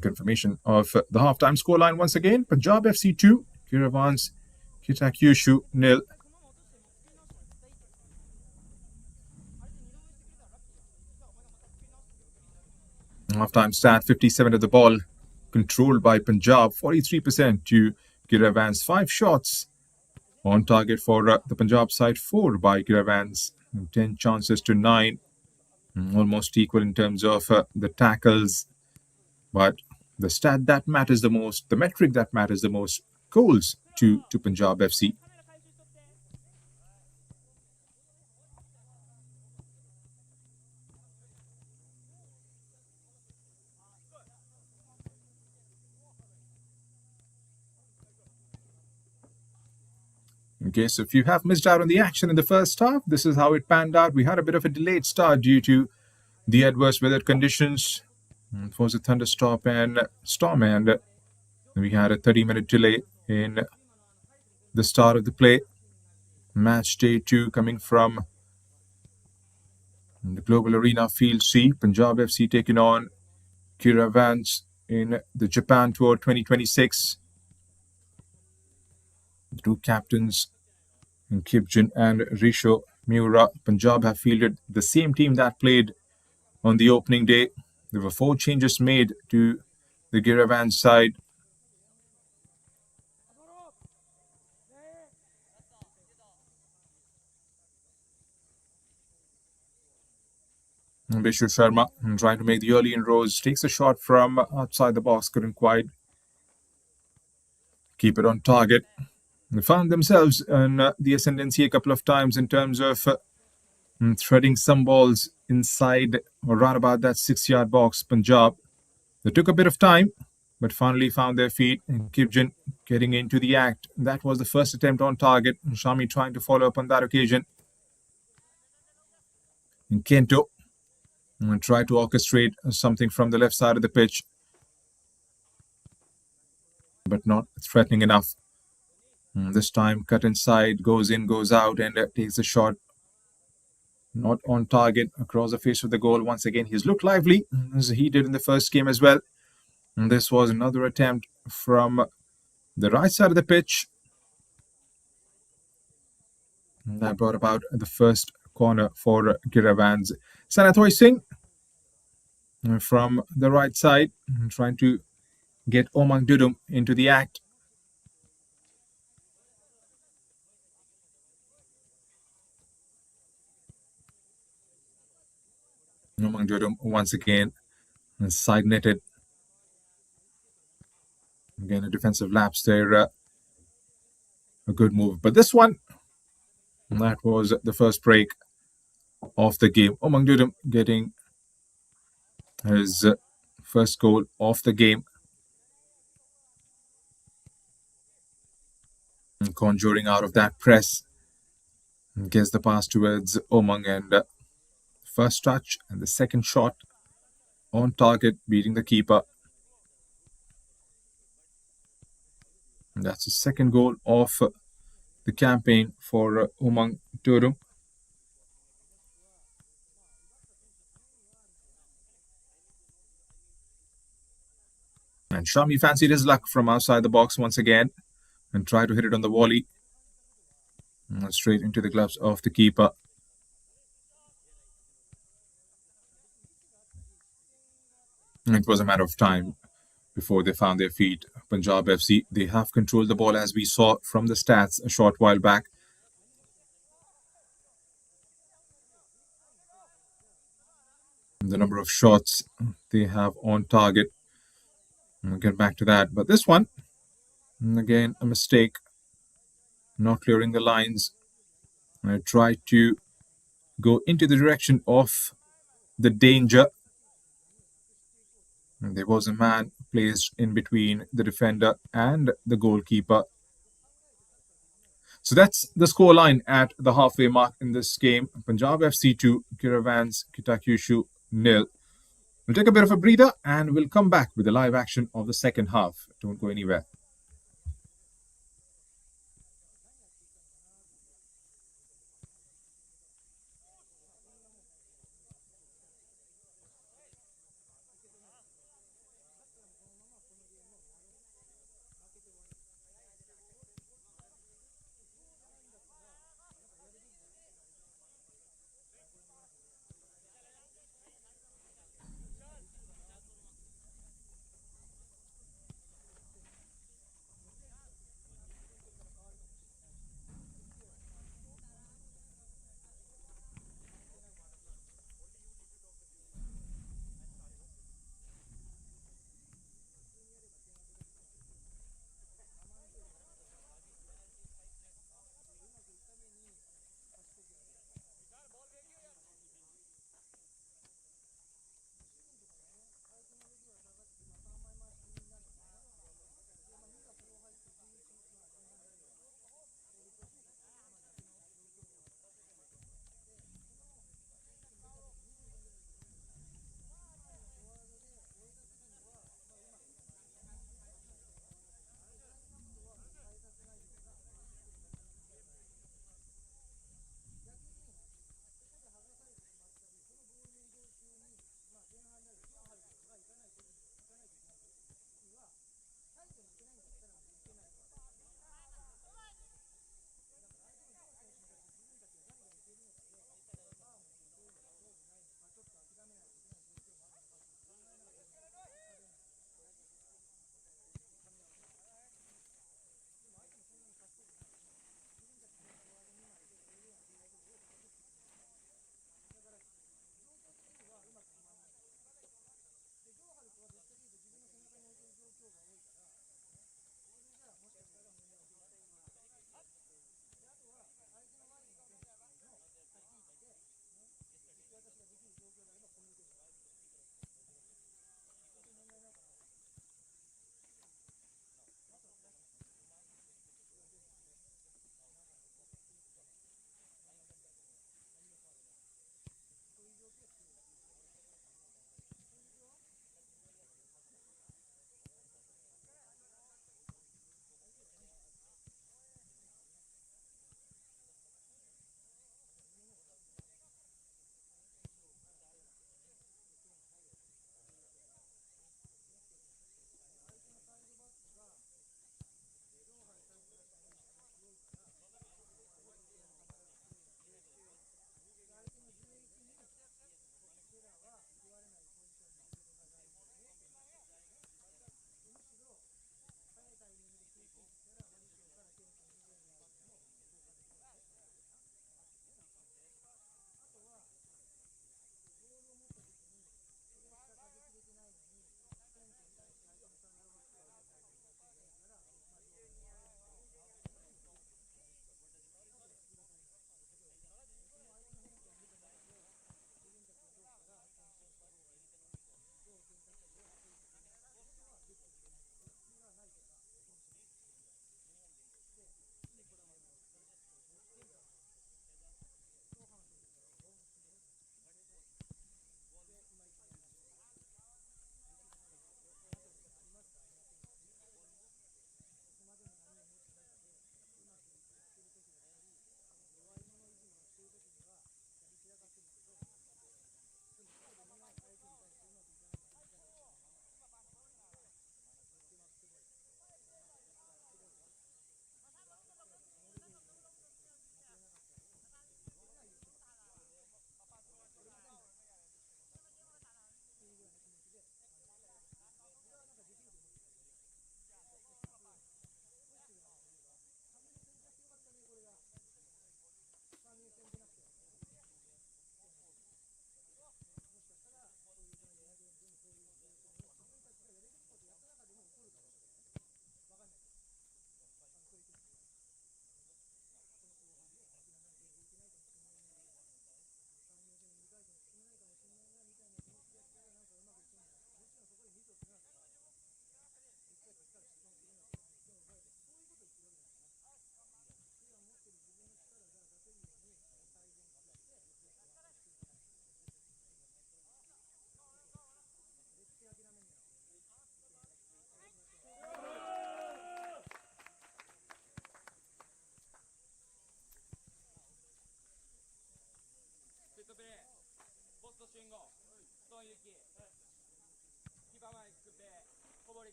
Confirmation of the halftime scoreline once again. Punjab FC 2, Giravanz Kitakyushu 0. Halftime stat, 57 of the ball controlled by Punjab, 43% to Giravanz. 5 shots on target for the Punjab side, 4 by Giravanz. 10 chances to 9. Almost equal in terms of the tackles. But the stat that matters the most, the metric that matters the most, goals to Punjab FC. Okay, so if you have missed out on the action in the first half, this is how it panned out. We had a bit of a delayed start due to the adverse weather conditions. It was a thunderstorm and we had a 30-minute delay in the start of the play. Match day 2 coming from the Global Arena Field C. Punjab FC taking on Giravanz in the Japan Tour 2026. The two captains And Kipjin and Risho Miura. Punjab have fielded the same team that played on the opening day. There were 4 changes made to the Giravanz side. Bishu Sharma trying to make the early inroads, takes a shot from outside the box, couldn't quite keep it on target. They found themselves in the ascendancy a couple of times in terms of threading some balls inside or around about that 6-yard box. Punjab, they took a bit of time, but finally found their feet. And Kipjin getting into the act. That was the first attempt on target. Shami trying to follow up on that occasion. And Kento try to orchestrate something from the left side of the pitch, but not threatening enough. This time, cut inside, goes in, goes out, and takes a shot. Not on target, across the face of the goal. Once again, he's looked lively, as he did in the first game as well. And this was another attempt from the right side of the pitch. And that brought about the first corner for Giravanz. Sanatoy Singh from the right side, trying to get Omang Dudum into the act. Omang Dudum once again side netted. Again, a defensive lapse there. A good move. But this one, that was the first break of the game. Omang Dudum getting his first goal of the game. And conjuring out of that press. And gets the pass towards Omang, and first touch and the second shot on target, beating the keeper. And that's the second goal of the campaign for Omang Dudum. And Shami fancied his luck from outside the box once again and tried to hit it on the volley. And straight into the gloves of the keeper. And it was a matter of time before they found their feet. Punjab FC, they have controlled the ball, as we saw from the stats a short while back. The number of shots they have on target. We'll get back to that. But this one, again, a mistake. Not clearing the lines. I tried to go into the direction of the danger. And there was a man placed in between the defender and the goalkeeper. So that's the scoreline at the halfway mark in this game. Punjab FC 2, Giravanz Kitakyushu 0. We'll take a bit of a breather and we'll come back with the live action of the second half. Don't go anywhere.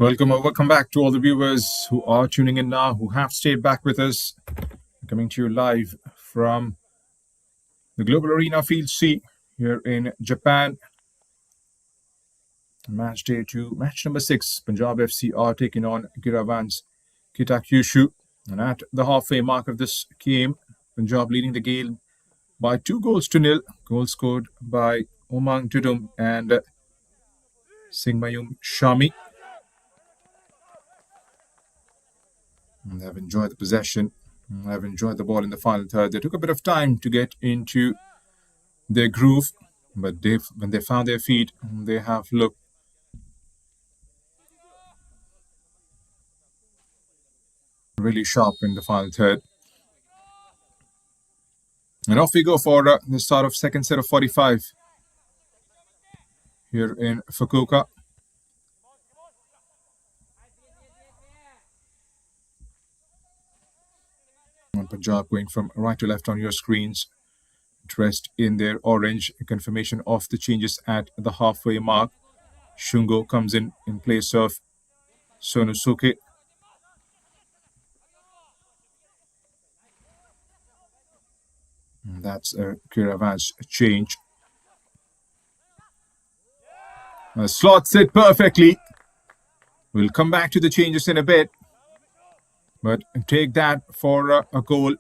Welcome back to all the viewers who are tuning in now, who have stayed back with us. Coming to you live from the Global Arena Field C here in Japan. Match day 2, match number 6. Punjab FC are taking on Giravanz Kitakyushu. And at the halfway mark of this game, Punjab leading the game by 2-0. Goals scored by Omang Tudum and Singmayum Shami. And they've enjoyed the possession. They've enjoyed the ball in the final third. They took a bit of time to get into their groove, but when they found their feet, they have looked really sharp in the final third. And off we go for the start of second set of 45 here in Fukuoka. And Punjab going from right to left on your screens, dressed in their orange. Confirmation of the changes at the halfway mark. Shungo comes in place of Sonosuke. And that's a Giravanz change. Slots it perfectly. We'll come back to the changes in a bit. But take that for a goal.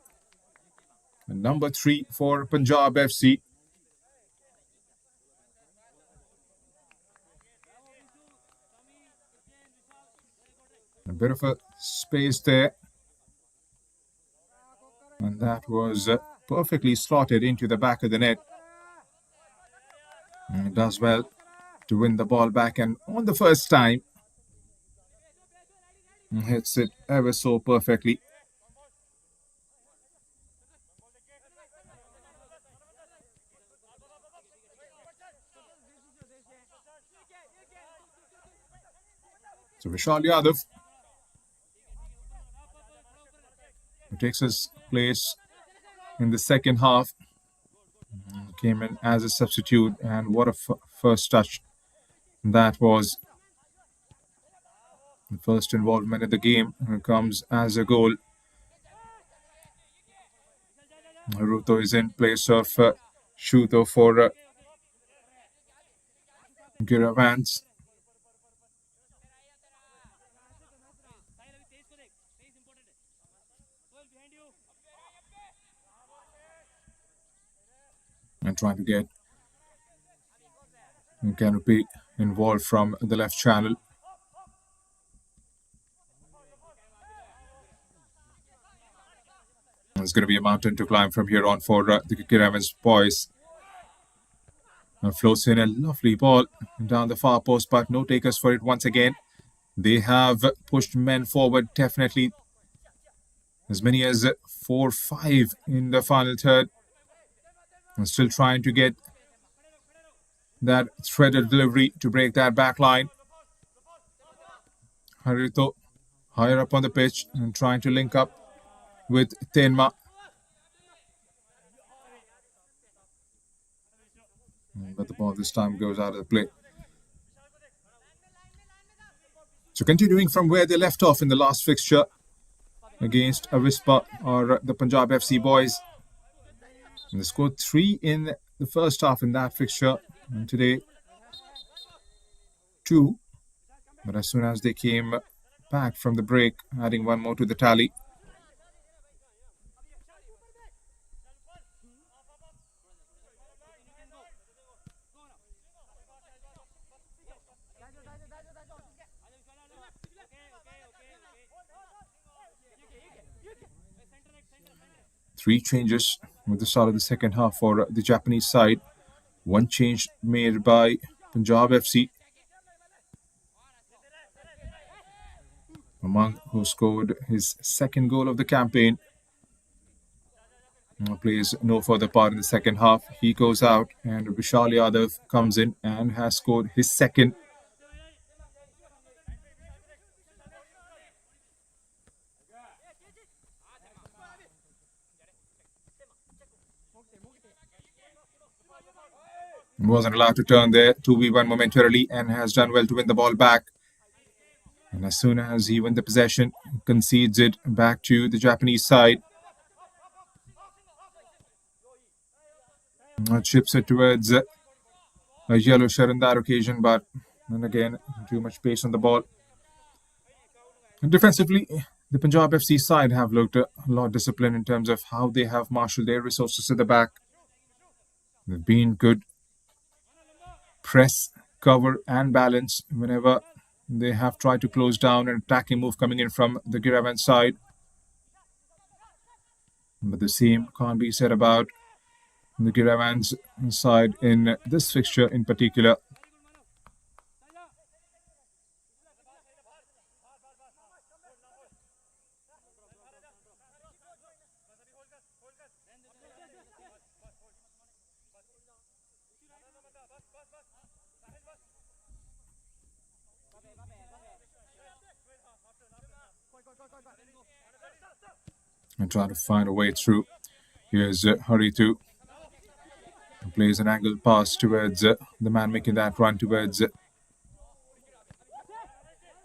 And number 3 for Punjab FC. A bit of a space there. And that was perfectly slotted into the back of the net. And it does well to win the ball back, and on the first time hits it ever so perfectly. So Vishal Yadav, who takes his place in the second half, came in as a substitute, and what a first touch that was. The first involvement in the game comes as a goal. Ruto is in place of Shuto for Giravanz. And trying to get Canopy involved from the left channel. It's going to be a mountain to climb from here on for the Giravanz boys. And floats in a lovely ball down the far post, but no takers for it once again. They have pushed men forward, definitely as many as 4-5 in the final third. And still trying to get that threaded delivery to break that back line. Haruto higher up on the pitch and trying to link up with Tenma. But the ball this time goes out of the play. So continuing from where they left off in the last fixture against Avispa or the Punjab FC boys. And they scored 3 in the first half in that fixture. And today, 2. But as soon as they came back from the break, adding 1 more to the tally. Three changes with the start of the second half for the Japanese side. 1 change made by Punjab FC. Among who scored his second goal of the campaign. Plays no further part in the second half. He goes out and Vishal Yadav comes in and has scored his second. Wasn't allowed to turn there. 2v1 momentarily and has done well to win the ball back. And as soon as he wins the possession, concedes it back to the Japanese side. Chips it towards a yellow shirt on that occasion, but then again, too much pace on the ball. And defensively, the Punjab FC side have looked a lot disciplined in terms of how they have marshaled their resources at the back. They've been good press, cover and balance whenever they have tried to close down an attacking move coming in from the Giravanz side. But the same can't be said about the Giravanz side in this fixture in particular. And trying to find a way through. Here's Haritu. Plays an angled pass towards the man making that run towards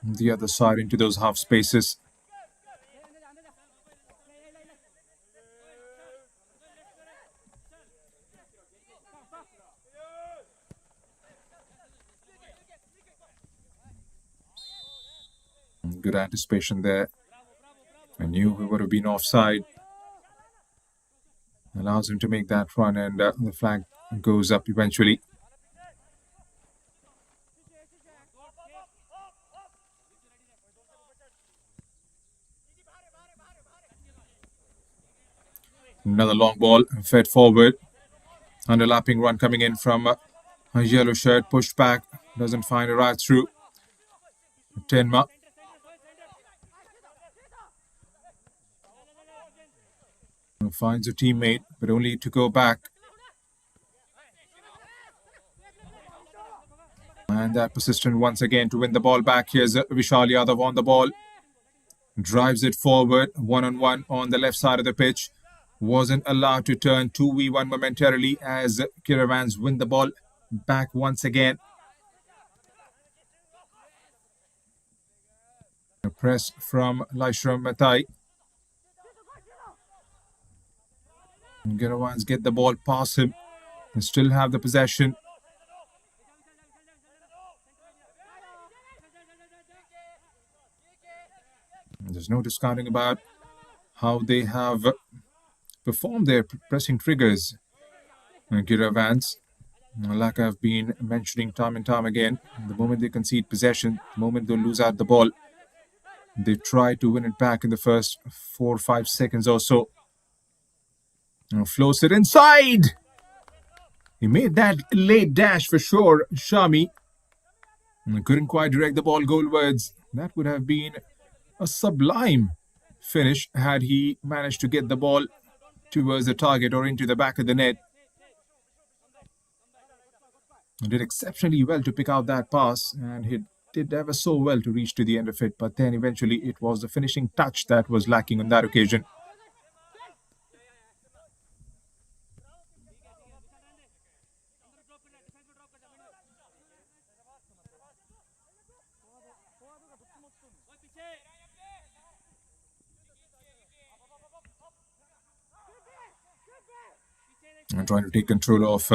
the other side into those half spaces. Good anticipation there. I knew we would have been offside. Allows him to make that run, and the flag goes up eventually. Another long ball fed forward. Underlapping run coming in from a yellow shirt. Pushed back. Doesn't find a right through. Tenma. Finds a teammate, but only to go back. And that persistent once again to win the ball back. Here's Vishal Yadav on the ball. Drives it forward, one-on-one on the left side of the pitch. Wasn't allowed to turn 2v1 momentarily as Giravanz win the ball back once again. A press from Laishram Matai. Giravanz get the ball past him and still have the possession. There's no discounting about how they have performed their pressing triggers. Giravanz, like I've been mentioning time and time again, the moment they concede possession, the moment they lose out the ball, they try to win it back in the first 4 or 5 seconds or so. Floats it inside. He made that late dash for sure, Shami. Couldn't quite direct the ball goalwards. That would have been a sublime finish had he managed to get the ball towards the target or into the back of the net. He did exceptionally well to pick out that pass, and he did ever so well to reach to the end of it. But then eventually it was the finishing touch that was lacking on that occasion. And trying to take control of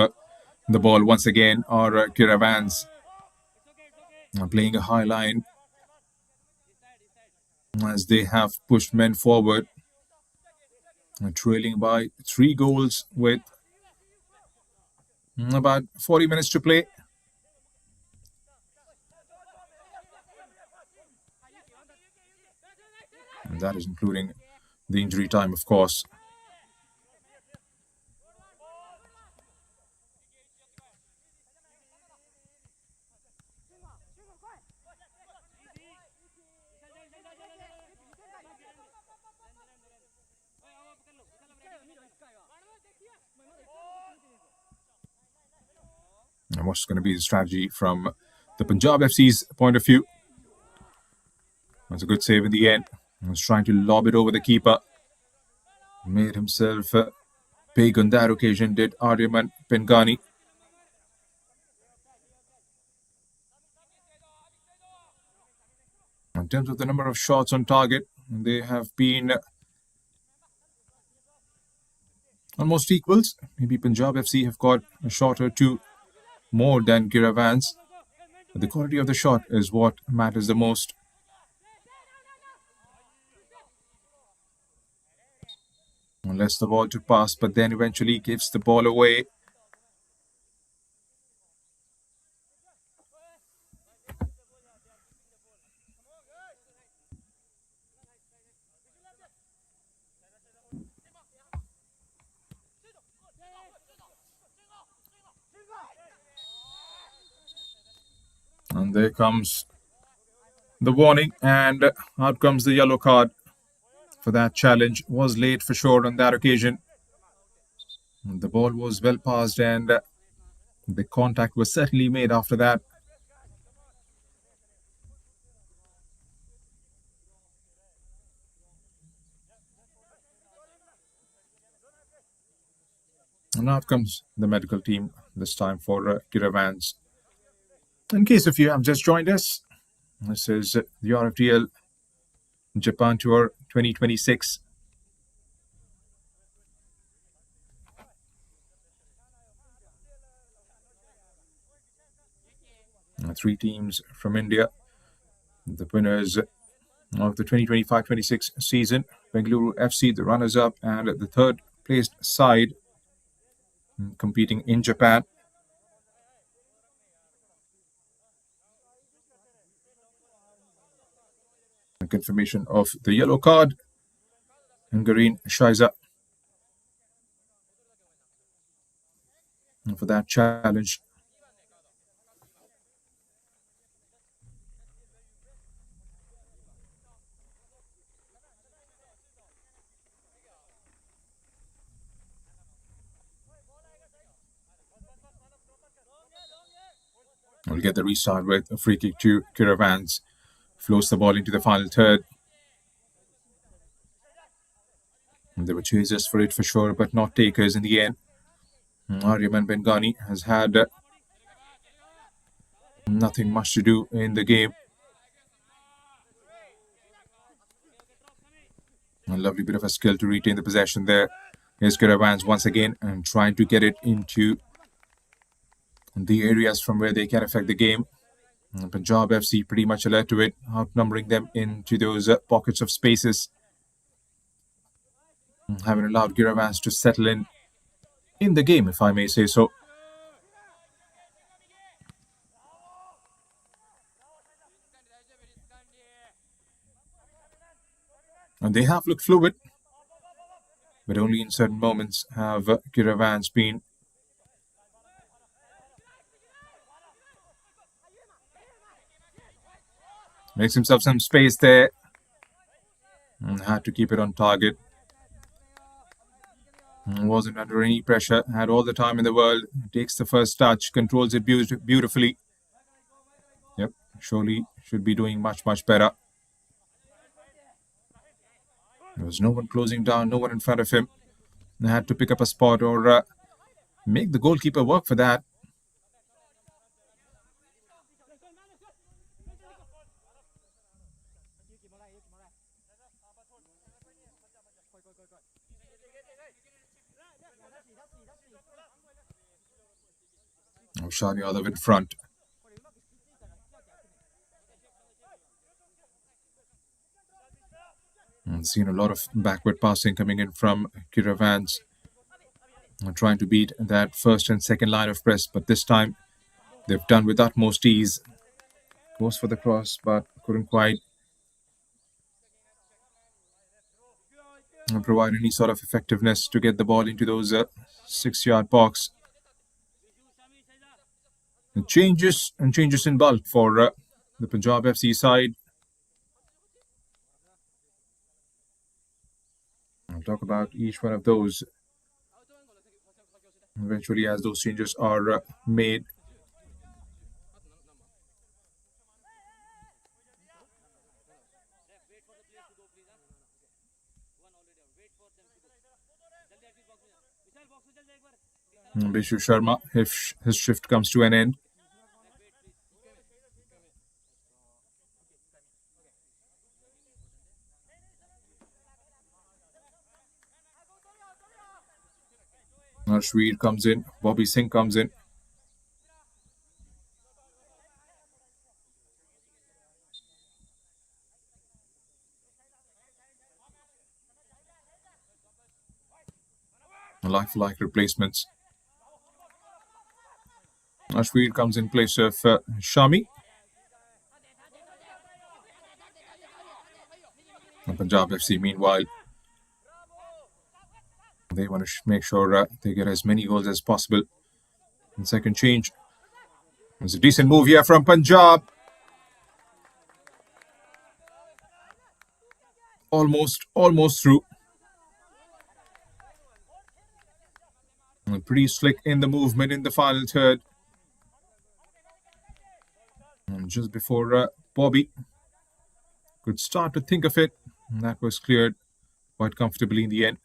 the ball once again are Giravanz. Playing a high line as they have pushed men forward. Trailing by 3 goals with about 40 minutes to play. And that is including the injury time, of course. And what's going to be the strategy from the Punjab FC's point of view? That's a good save in the end. He was trying to lob it over the keeper. Made himself big on that occasion, did Aryaman Pengani. In terms of the number of shots on target, they have been almost equals. Maybe Punjab FC have got a shot or two more than Giravanz. But the quality of the shot is what matters the most. Unless the ball to pass, but then eventually gives the ball away. And there comes the warning, and out comes the yellow card for that challenge. Was late for sure on that occasion. The ball was well passed and the contact was certainly made after that. And now comes the medical team, this time for Giravanz. In case if you have just joined us, this is the RFDL Japan Tour 2026. Three teams from India, the winners of the 2025-26 season, Bengaluru FC, the runners-up, and the third placed side competing in Japan. A confirmation of the yellow card, Hungarian Shiza, for that challenge. We'll get the restart with a free kick to Giravanz. Floats the ball into the final third. And there were chasers for it for sure, but not takers in the end. Aryaman Bengani has had nothing much to do in the game. A lovely bit of a skill to retain the possession there. Here's Giravanz once again and trying to get it into the areas from where they can affect the game. Punjab FC pretty much alert to it, outnumbering them into those pockets of spaces. Having allowed Giravanz to settle in the game, if I may say so. And they have looked fluid, but only in certain moments have Giravanz been makes himself some space there and had to keep it on target. Wasn't under any pressure, had all the time in the world, takes the first touch, controls it beautifully. Yep, surely should be doing much better. There was no one closing down, no one in front of him. They had to pick up a spot or make the goalkeeper work for that. Shan Yadav in front. And seen a lot of backward passing coming in from Giravanz. Trying to beat that first and second line of press, but this time they've done with utmost ease. Goes for the cross, but couldn't quite provide any sort of effectiveness to get the ball into those 6-yard box. And changes in bulk for the Punjab FC side. I'll talk about each one of those eventually as those changes are made. Bishu Sharma, his shift comes to an end. Ashweer comes in, Bobby Singh comes in. Like replacements. Ashweer comes in place of Shami. And Punjab FC, meanwhile, they want to make sure they get as many goals as possible. And second change. There's a decent move here from Punjab. Almost through. pretty slick in the movement in the final third. And just before Bobby could start to think of it, and that was cleared quite comfortably in the end.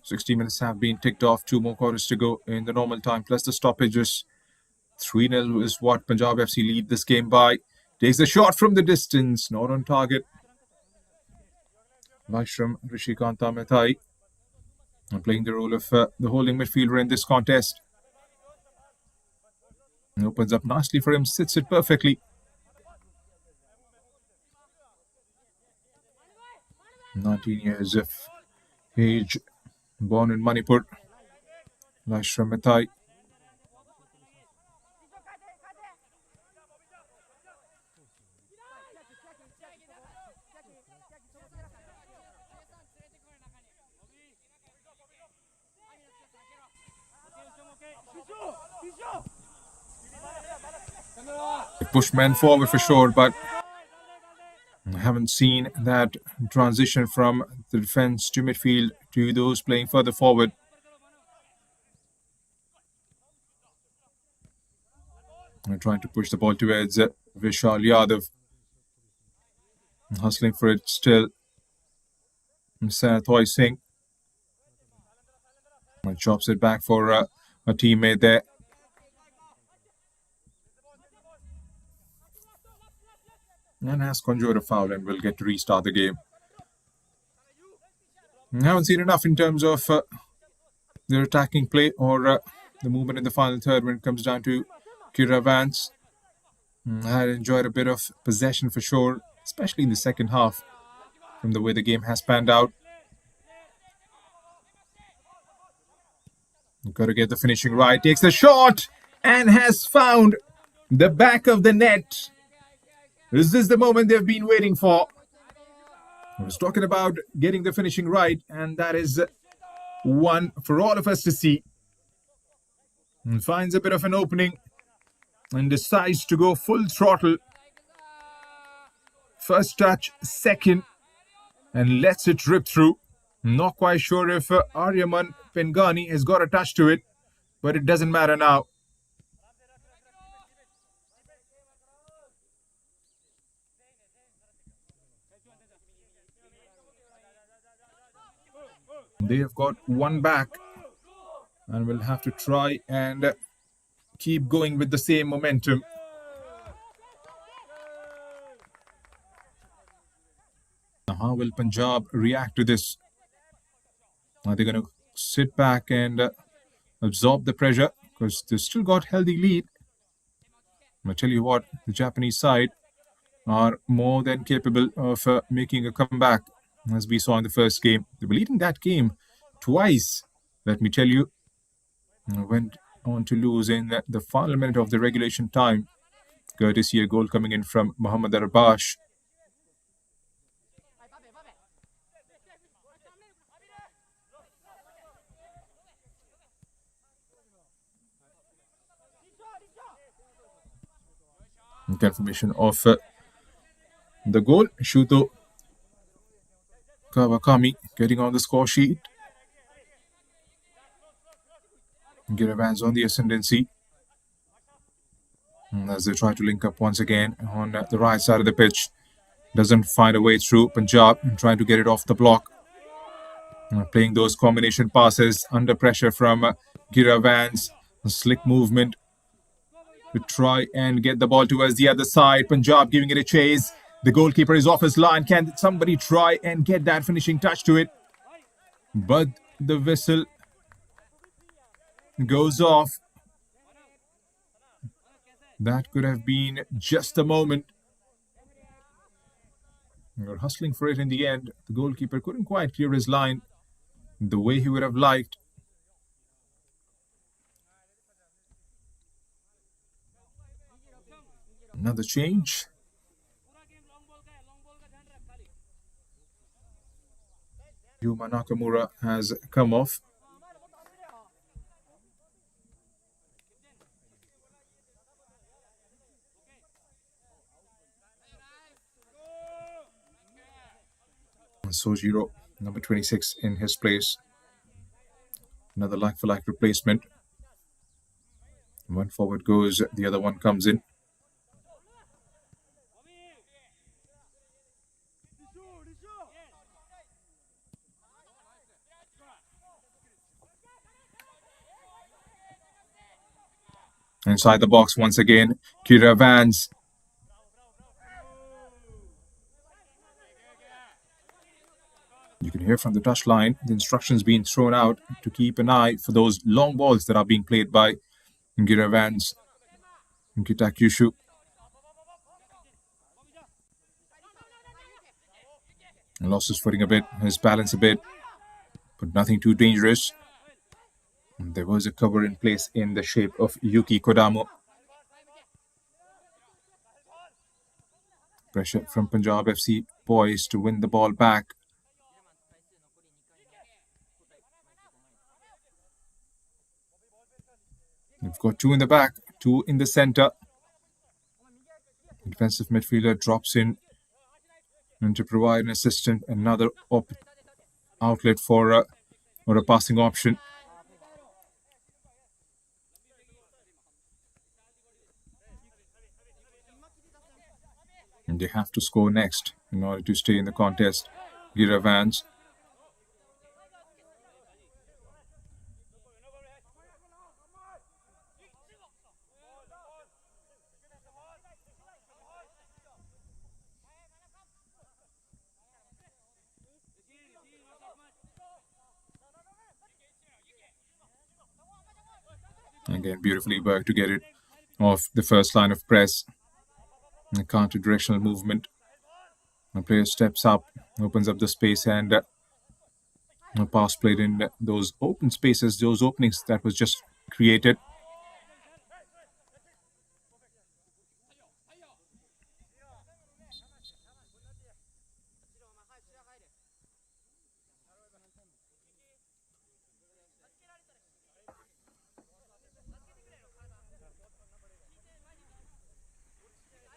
"60 minutes have been ticked off. 2 more quarters to go in the normal time, plus the stoppages. 3-0 is what Punjab FC lead this game by. Takes a shot from the distance, not on target. Vaishram Rishikanta Methai playing the role of the holding midfielder in this contest. And opens up nicely for him, sits it perfectly. "19 years of age, born in Manipur. Vaishram Methai. Push men forward for sure, but I haven't seen that transition from the defense to midfield to those playing further forward. I'm trying to push the ball towards Vishal Yadav. Hustling for it still. Sanathoi Singh. And chops it back for a teammate there. And has conjured a foul and will get to restart the game. I haven't seen enough in terms of their attacking play or the movement in the final third when it comes down to Giravanz. I had enjoyed a bit of possession for sure, especially in the second half, from the way the game has panned out. You've got to get the finishing right. Takes the shot and has found the back of the net. Is this the moment they've been waiting for? I was talking about getting the finishing right, and that is one for all of us to see. And finds a bit of an opening and decides to go full throttle. First touch, second, and lets it rip through. Not quite sure if Aryaman Pengani has got a touch to it, but it doesn't matter now. They have got one back and will have to try and keep going with the same momentum. Now, how will Punjab react to this? Are they going to sit back and absorb the pressure? Because they've still got healthy lead. I tell you what, the Japanese side are more than capable of making a comeback, as we saw in the first game. They were leading that game twice, let me tell you. Went on to lose in the final minute of the regulation time, courtesy a goal coming in from Mohammad Arbash. Confirmation of the goal. Shuto Kawakami getting on the score sheet. Giravanz on the ascendancy. As they try to link up once again on the right side of the pitch. Doesn't find a way through. Punjab trying to get it off the block. Playing those combination passes under pressure from Giravanz. A slick movement to try and get the ball towards the other side. Punjab giving it a chase. The goalkeeper is off his line. Can somebody try and get that finishing touch to it? But the whistle goes off. That could have been just a moment. We're hustling for it in the end. The goalkeeper couldn't quite clear his line the way he would have liked. Another change. Yuma Nakamura has come off. Sojiro, number 26, in his place. Another like-for-like replacement. One forward goes, the other one comes in. Inside the box once again, Giravanz. You can hear from the touchline the instructions being thrown out to keep an eye for those long balls that are being played by Giravanz Kitakyushu. Lost his footing a bit, his balance a bit, but nothing too dangerous. There was a cover in place in the shape of Yuki Kodamo. Pressure from Punjab FC, poised to win the ball back. They've got two in the back, two in the center. Defensive midfielder drops in and to provide an assistant, another outlet for a passing option. And they have to score next in order to stay in the contest. Giravanz. Again, beautifully worked to get it off the first line of press. A counter-directional movement. The player steps up, opens up the space, and a pass played in those open spaces, those openings that was just created.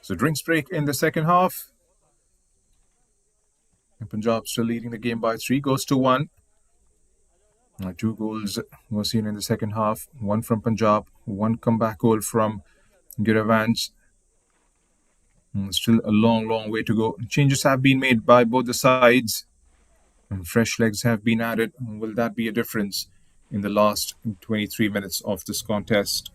So drinks break in the second half. And Punjab still leading the game by 3 goals to 1. 2 goals were seen in the second half. One from Punjab, one comeback goal from Giravanz. Still a long way to go. Changes have been made by both the sides. And fresh legs have been added. Will that be a difference in the last 23 minutes of this contest?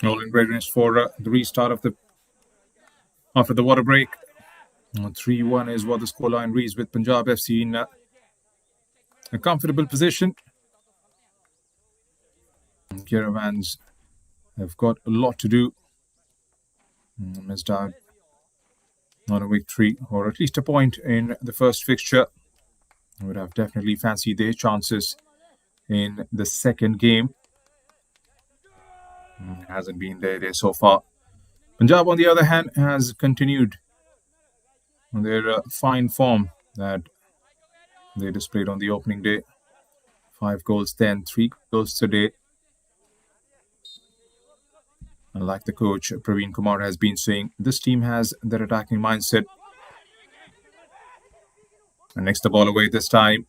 All in readiness for the restart of after the water break. 3-1 is what the scoreline reads, with Punjab FC in a comfortable position. Giravanz have got a lot to do. Missed out on a victory, or at least a point in the first fixture. Would have definitely fancied their chances in the second game. Hasn't been there so far. Punjab, on the other hand, has continued their fine form that they displayed on the opening day. 5 goals then, 3 goals today. And like the coach, Praveen Kumar, has been saying, this team has their attacking mindset. And next the ball away this time.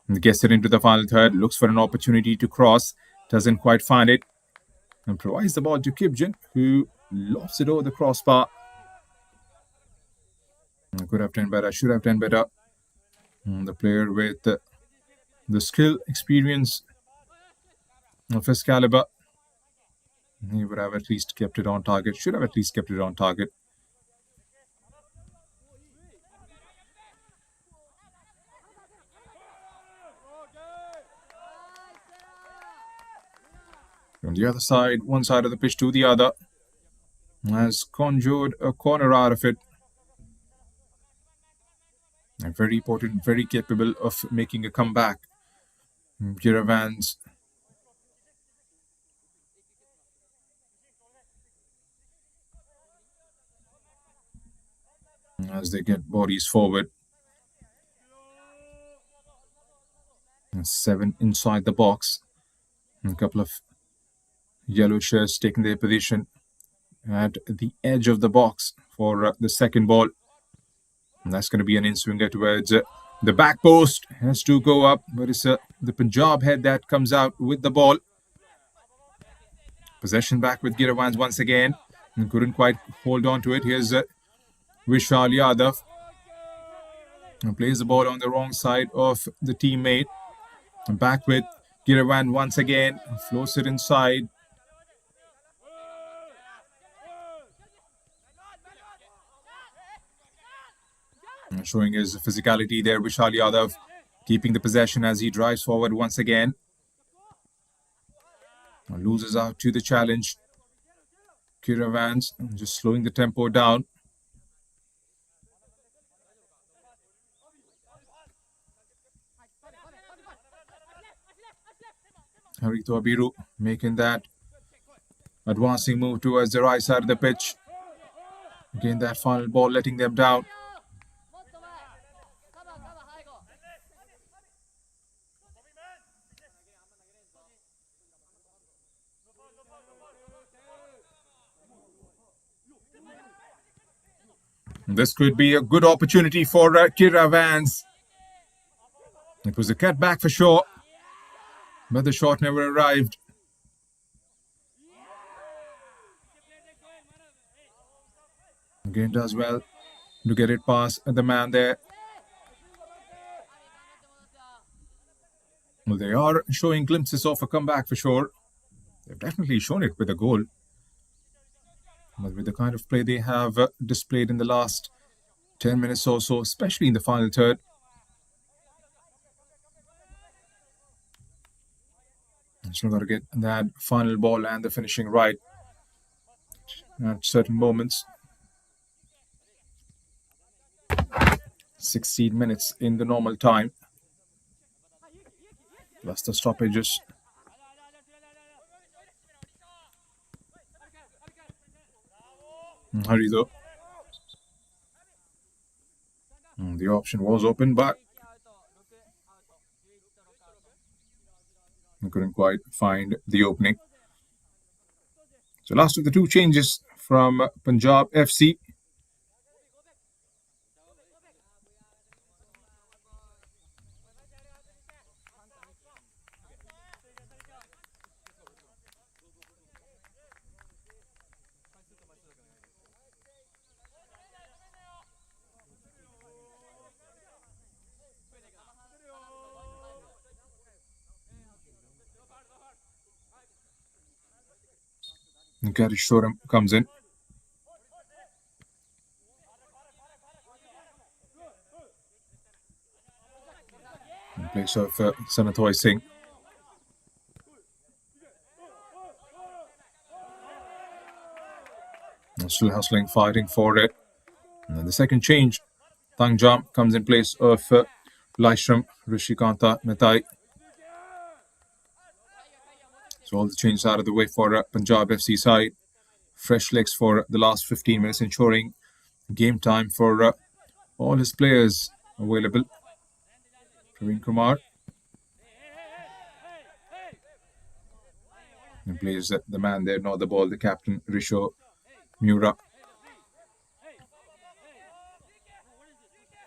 And gets it into the final third. Looks for an opportunity to cross. Doesn't quite find it. And provides the ball to Kipjan, who lofts it over the crossbar. Could have done better. Should have done better. The player with the skill, experience of his caliber, he would have at least kept it on target. Should have at least kept it on target. From the other side, one side of the pitch to the other, has conjured a corner out of it. And very important, very capable of making a comeback. Giravanz. As they get bodies forward. And 7 inside the box. And a couple of yellow shirts taking their position at the edge of the box for the second ball. And that's going to be an in-swinger towards the back post. Has to go up, but it's the Punjab head that comes out with the ball. Possession back with Giravanz once again. And couldn't quite hold on to it. Here's Vishal Yadav. And plays the ball on the wrong side of the teammate. And back with Giravanz once again. Floats it inside. Showing his physicality there, Vishal Yadav keeping the possession as he drives forward once again. Loses out to the challenge. Giravanz just slowing the tempo down. Harito Abiru making that advancing move towards the right side of the pitch. Again, that final ball letting them down. This could be a good opportunity for Giravanz. It was a cutback for sure, but the shot never arrived. Again, does well to get it past the man there. Well, they are showing glimpses of a comeback for sure. They've definitely shown it with a goal. But with the kind of play they have displayed in the last 10 minutes or so, especially in the final third, still got to get that final ball and the finishing right at certain moments. 16 minutes in the normal time, plus the stoppages. Hurry though. The option was open, but I couldn't quite find the opening. So last of the 2 changes from Punjab FC. Gary Shoram comes in. place of Sanatoy Singh. Still hustling, fighting for it. And then the second change, Tangjam comes in place of Laishram Rishikanta Metai. So all the changes out of the way for Punjab FC side. Fresh legs for the last 15 minutes, ensuring game time for all his players available. Praveen Kumar. And plays the man there, not the ball, the captain, Risho Mura.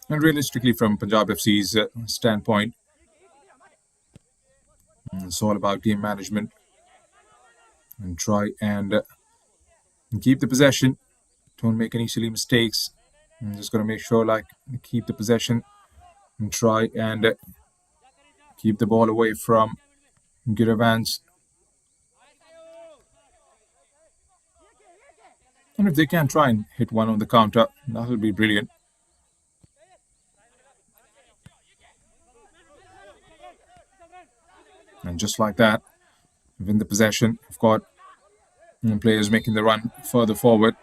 And realistically, from Punjab FC's standpoint, it's all about game management and try and keep the possession. Don't make any silly mistakes. I'm just going to make sure, keep the possession and try and keep the ball away from Giravanz. And if they can try and hit one on the counter, that will be brilliant. And just like that, win the possession. We've got players making the run further forward.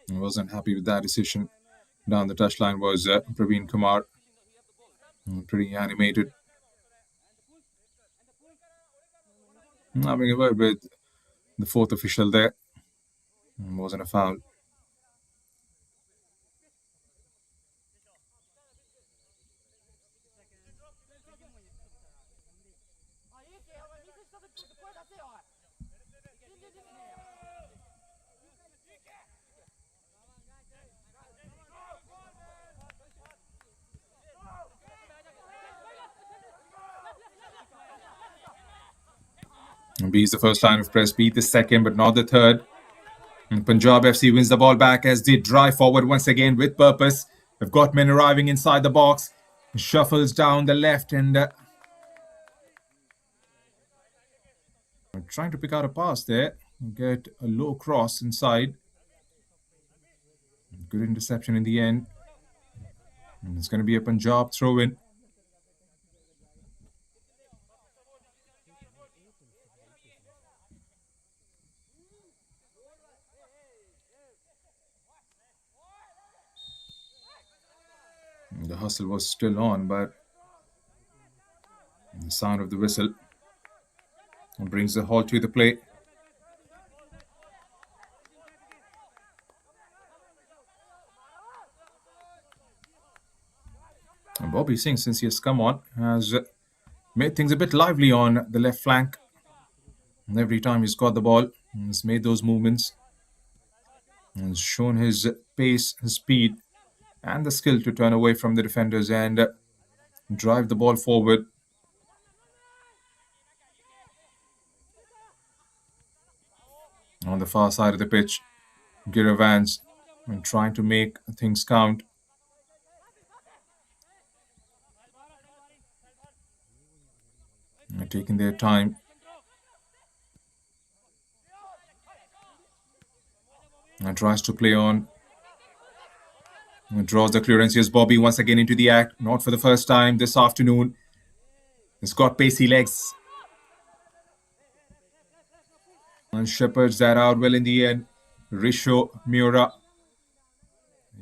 I wasn't happy with that decision. Down the touchline was Praveen Kumar. Pretty animated. Having a word with the fourth official there. Wasn't a foul. B is the first line of press, beat the second, but not the third. And Punjab FC wins the ball back as they drive forward once again with purpose. They've got men arriving inside the box. Shuffles down the left and trying to pick out a pass there. Get a low cross inside. Good interception in the end. And it's going to be a Punjab throw-in. The hustle was still on, but the sound of the whistle brings the halt to the play. And Bobby Singh, since he has come on, has made things a bit lively on the left flank. And every time he's got the ball, he's made those movements and shown his pace, his speed, and the skill to turn away from the defenders and drive the ball forward. On the far side of the pitch, Giravanz trying to make things count. Taking their time. And tries to play on. And draws the clearance. Here's Bobby once again into the act. Not for the first time this afternoon. He's got pacey legs. And shepherds that out well in the end. Risho Miura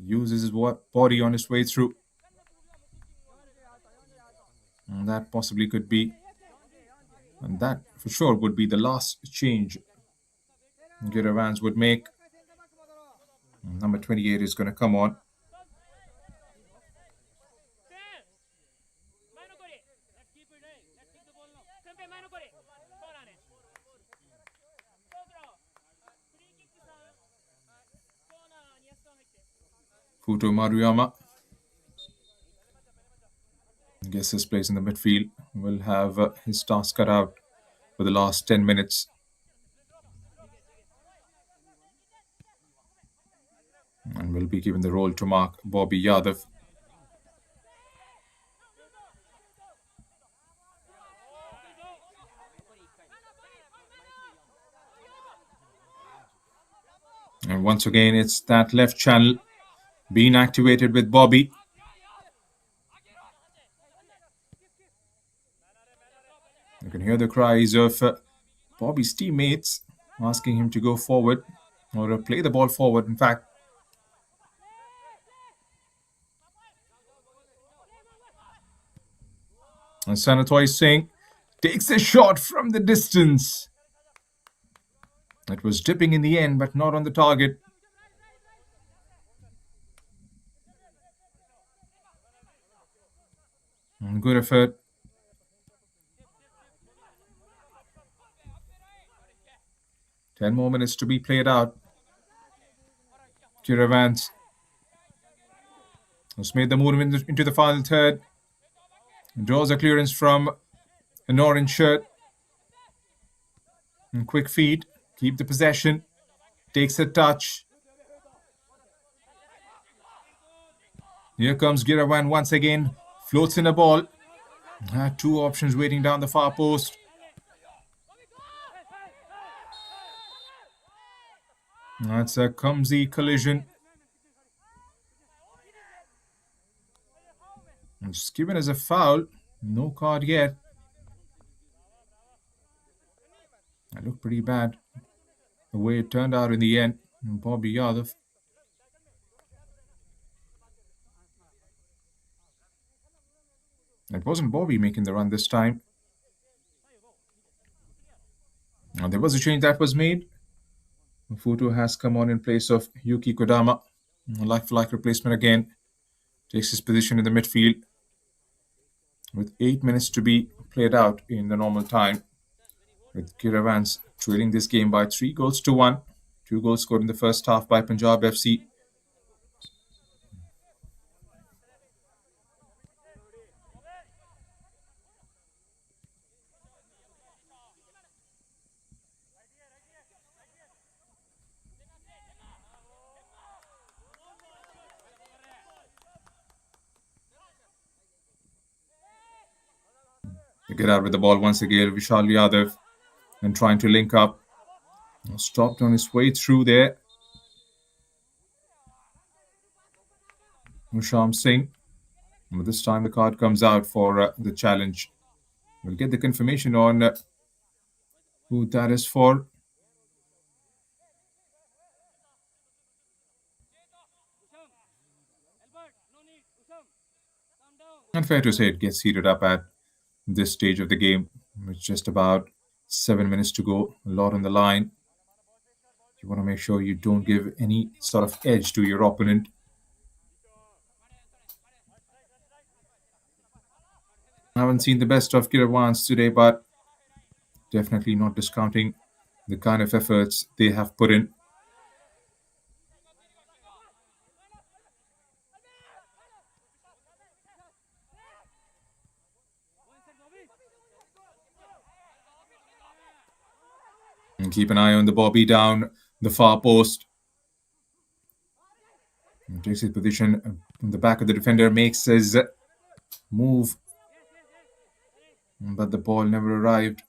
uses his body on his way through. And that possibly could be, and that for sure would be the last change Giravanz would make. Number 28 is going to come on. Futo Maruyama gets his place in the midfield. Will have his task cut out for the last 10 minutes. And will be given the role to mark Bobby Yadav. once again, it's that left channel being activated with Bobby. You can hear the cries of Bobby's teammates asking him to go forward or play the ball forward, in fact. And Sanatoy Singh takes a shot from the distance. It was dipping in the end, but not on the target. And good effort. Ten more minutes to be played out. Giravanz has made the move into the final third. Draws a clearance from an orange shirt. And quick feed. Keep the possession. Takes a touch. Here comes Giravanz once again. Floats in a ball. Had two options waiting down the far post. That's a clumsy collision. It's given as a foul. No card yet. That looked pretty bad, the way it turned out in the end. Bobby Yadav. It wasn't Bobby making the run this time. Now, there was a change that was made. Futo has come on in place of Yuki Kodama. Like-for-like replacement again. Takes his position in the midfield. With 8 minutes to be played out in the normal time. With Giravanz trailing this game by 3-1. 2 goals scored in the first half by Punjab FC. They get out with the ball once again. Vishal Yadav and trying to link up. Stopped on his way through there. Musham Singh. But this time the card comes out for the challenge. We'll get the confirmation on who that is for. And fair to say it gets heated up at this stage of the game. It's just about 7 minutes to go. A lot on the line. You want to make sure you don't give any sort of edge to your opponent. I haven't seen the best of Giravanz today, but definitely not discounting the kind of efforts they have put in. And keep an eye on the Bobby down the far post. And takes his position in the back of the defender, makes his move. But the ball never arrived.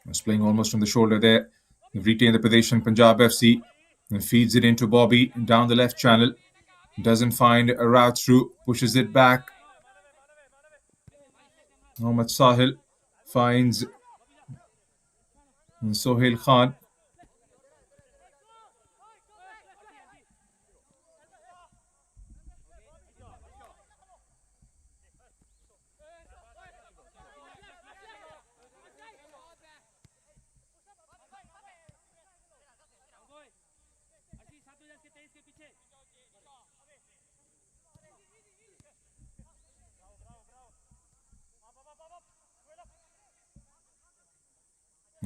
Was playing almost on the shoulder there. They've retained the possession, Punjab FC. And feeds it into Bobby down the left channel. Doesn't find a route through. Pushes it back. Mohammad Sahil finds Sohail Khan.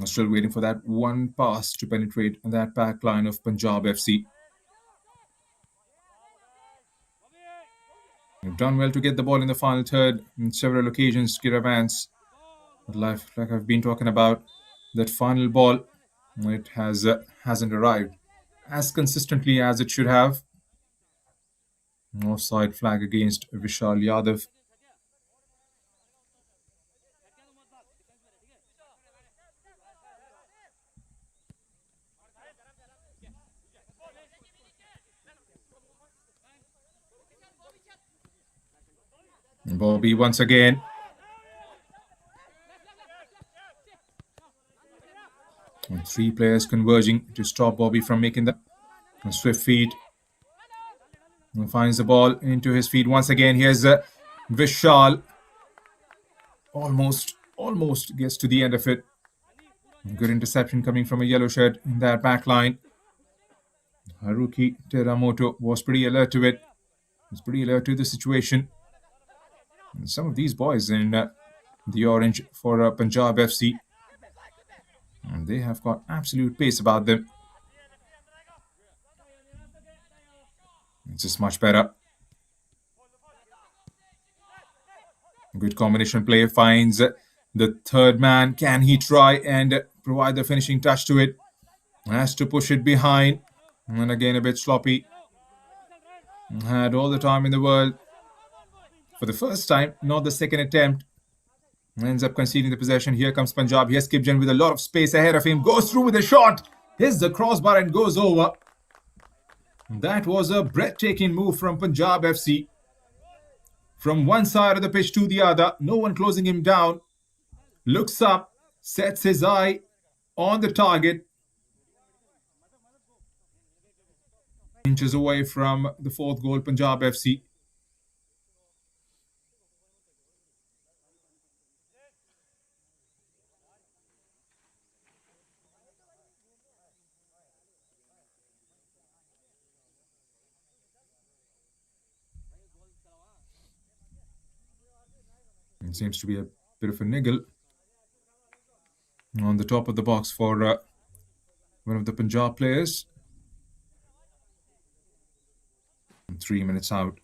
Still waiting for that one pass to penetrate that back line of Punjab FC. They've done well to get the ball in the final third on several occasions. Giravanz, but like I've been talking about, that final ball, it hasn't arrived as consistently as it should have. Offside flag against Vishal Yadav. Bobby once again. And 3 players converging to stop Bobby from making the swift feed. And finds the ball into his feet once again. Here's Vishal. Almost gets to the end of it. Good interception coming from a yellow shirt in that back line. Haruki Teramoto was pretty alert to it. Was pretty alert to the situation. And some of these boys in the orange for Punjab FC, and they have got absolute pace about them. It's just much better. Good combination play, finds the third man. Can he try and provide the finishing touch to it? Has to push it behind. And again, a bit sloppy. Had all the time in the world. For the first time, not the second attempt. Ends up conceding the possession. Here comes Punjab. Here's Kipjan with a lot of space ahead of him. Goes through with a shot. Hits the crossbar and goes over. That was a breathtaking move from Punjab FC. From one side of the pitch to the other. No one closing him down. Looks up. Sets his eye on the target. Inches away from the 4th goal, Punjab FC. It seems to be a bit of a niggle on the top of the box for one of the Punjab players. 3 minutes out.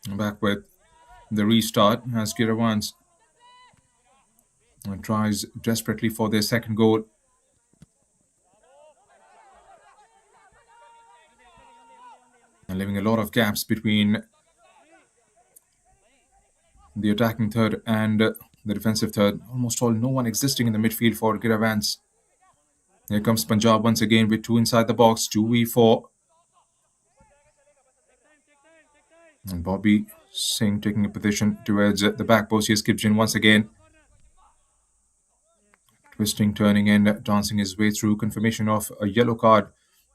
Back with the restart as Giravanz tries desperately for their second goal. And leaving a lot of gaps between the attacking third and the defensive third. Almost no one existing in the midfield for Giravanz. Here comes Punjab once again with 2 inside the box, 2v4. And Bobby Singh taking a position towards the back post. Here's Kipjan once again. Twisting, turning and dancing his way through. Confirmation of a yellow card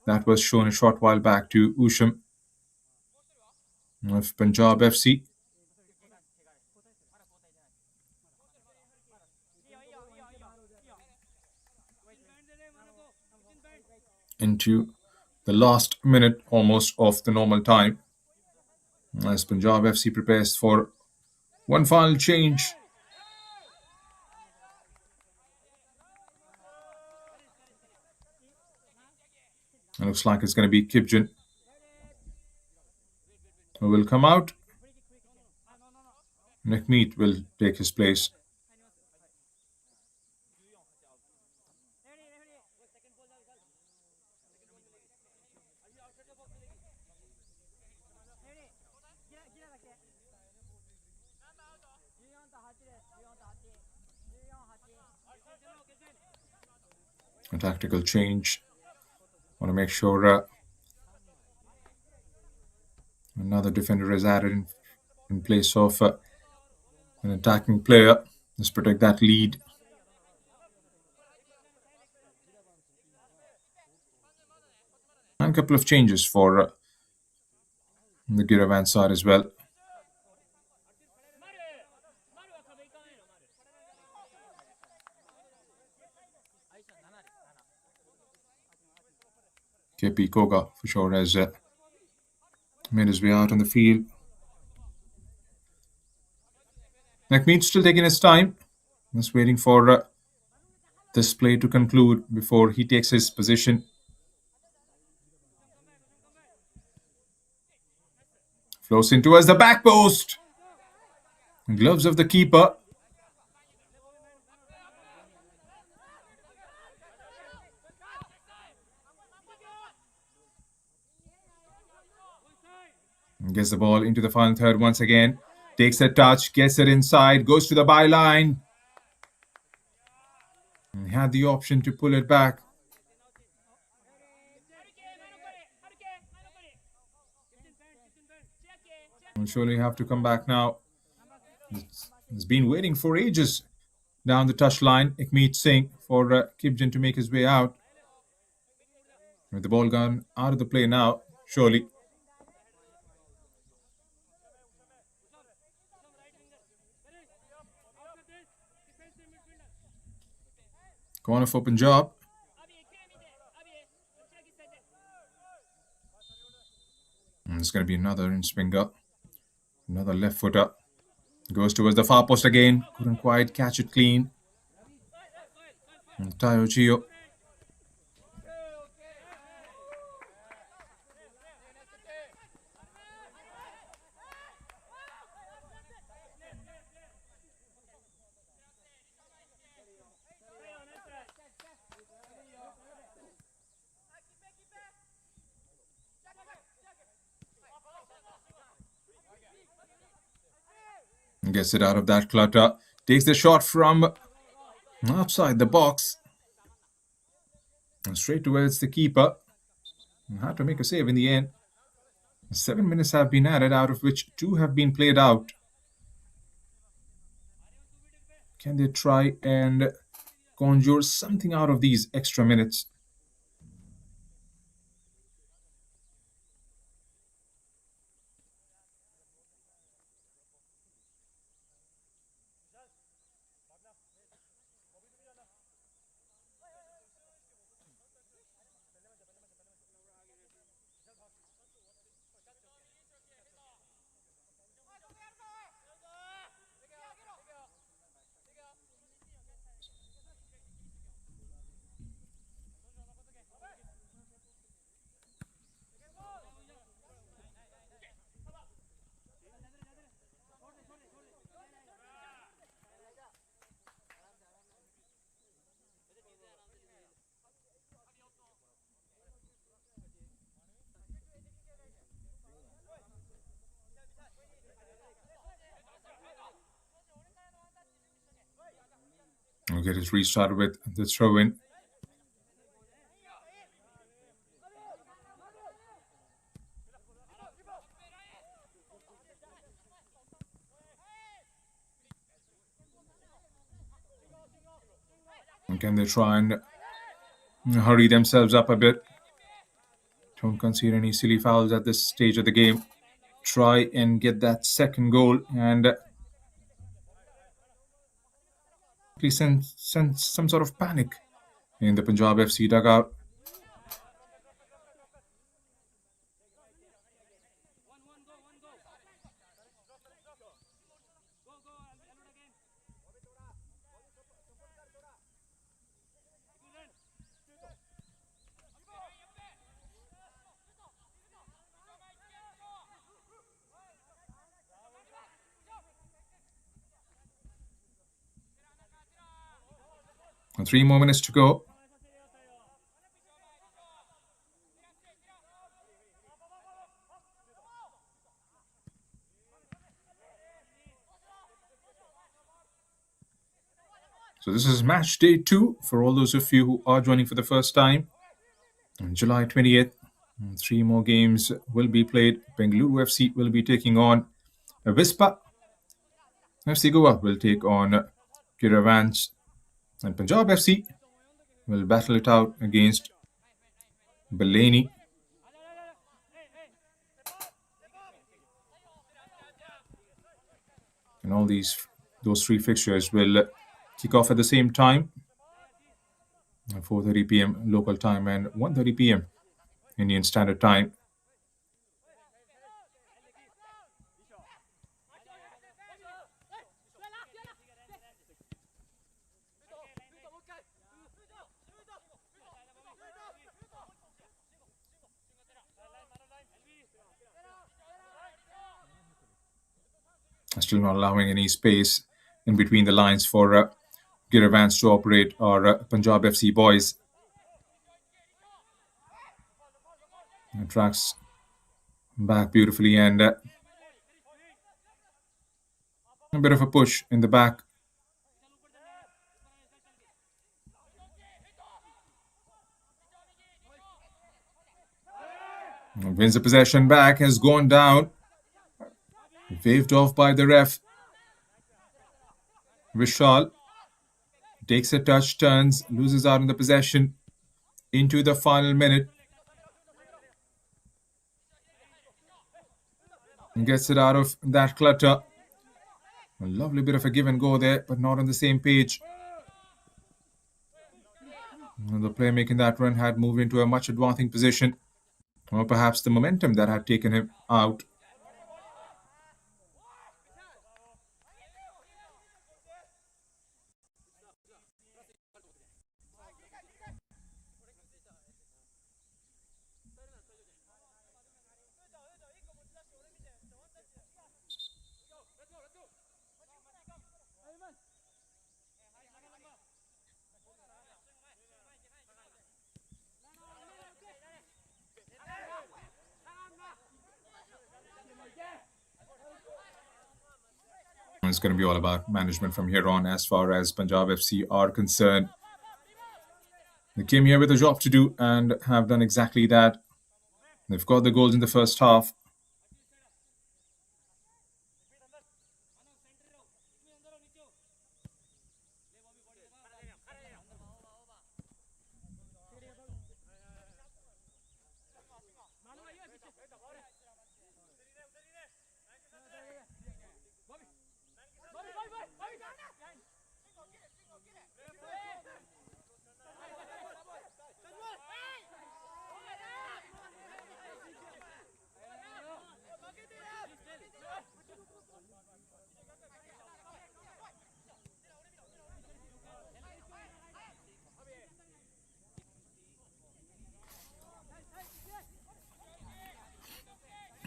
that was shown a short while back to Usham of Punjab FC. Into the last minute almost of the normal time, as Punjab FC prepares for one final change. It looks like it's going to be Kipjan who will come out. Nakmeet will take his place. A tactical change. Want to make sure another defender is added in place of an attacking player. Let's protect that lead. And a couple of changes for the Giravanz side as well. KP Koga for sure has made his way out on the field. Nakmeet still taking his time. Just waiting for this play to conclude before he takes his position. Flows in towards the back post. Gloves of the keeper. Gets the ball into the final third once again. Takes a touch, gets it inside, goes to the byline. And he had the option to pull it back. We'll surely have to come back now. He's been waiting for ages down the touchline. Ikmeet Singh for Kibjan to make his way out. With the ball gone out of the play now, surely. Corner for Punjab. And it's going to be another in-swinger. Another left footer. Goes towards the far post again. Couldn't quite catch it clean. And Tayo Chio. Gets it out of that clutter. Takes the shot from outside the box. And straight towards the keeper. And had to make a save in the end. 7 minutes have been added, out of which 2 have been played out. Can they try and conjure something out of these extra minutes? We'll get it restarted with the throw-in. And can they try and hurry themselves up a bit? Don't concede any silly fouls at this stage of the game. Try and get that second goal and please sense some sort of panic in the Punjab FC dugout. And 3 more minutes to go. So this is match day 2 for all those of you who are joining for the first time. On July 20th, 3 more games will be played. Bengaluru FC will be taking on Avispa. FC Goa will take on Giravanz. And Punjab FC will battle it out against Balani. And all those 3 fixtures will kick off at the same time. 4:30 p.m. local time and 1:30 p.m. Indian Standard Time. Still not allowing any space in between the lines for Giravanz to operate, or Punjab FC boys. Tracks back beautifully, and a bit of a push in the back. Wins the possession back, has gone down. Waved off by the ref. Vishal takes a touch, turns, loses out in the possession into the final minute. And gets it out of that clutter. A lovely bit of a give and go there, but not on the same page. And the player making that run had moved into a much advancing position, or perhaps the momentum that had taken him out. It's going to be all about management from here on as far as Punjab FC are concerned. They came here with a job to do and have done exactly that. They've got the goals in the first half.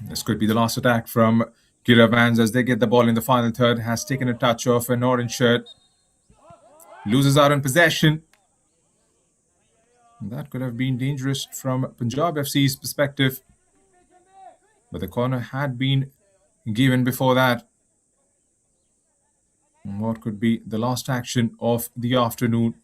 This could be the last attack from Giravanz as they get the ball in the final third. Has taken a touch off an orange shirt. Loses out on possession. That could have been dangerous from Punjab FC's perspective. But the corner had been given before that. And what could be the last action of the afternoon?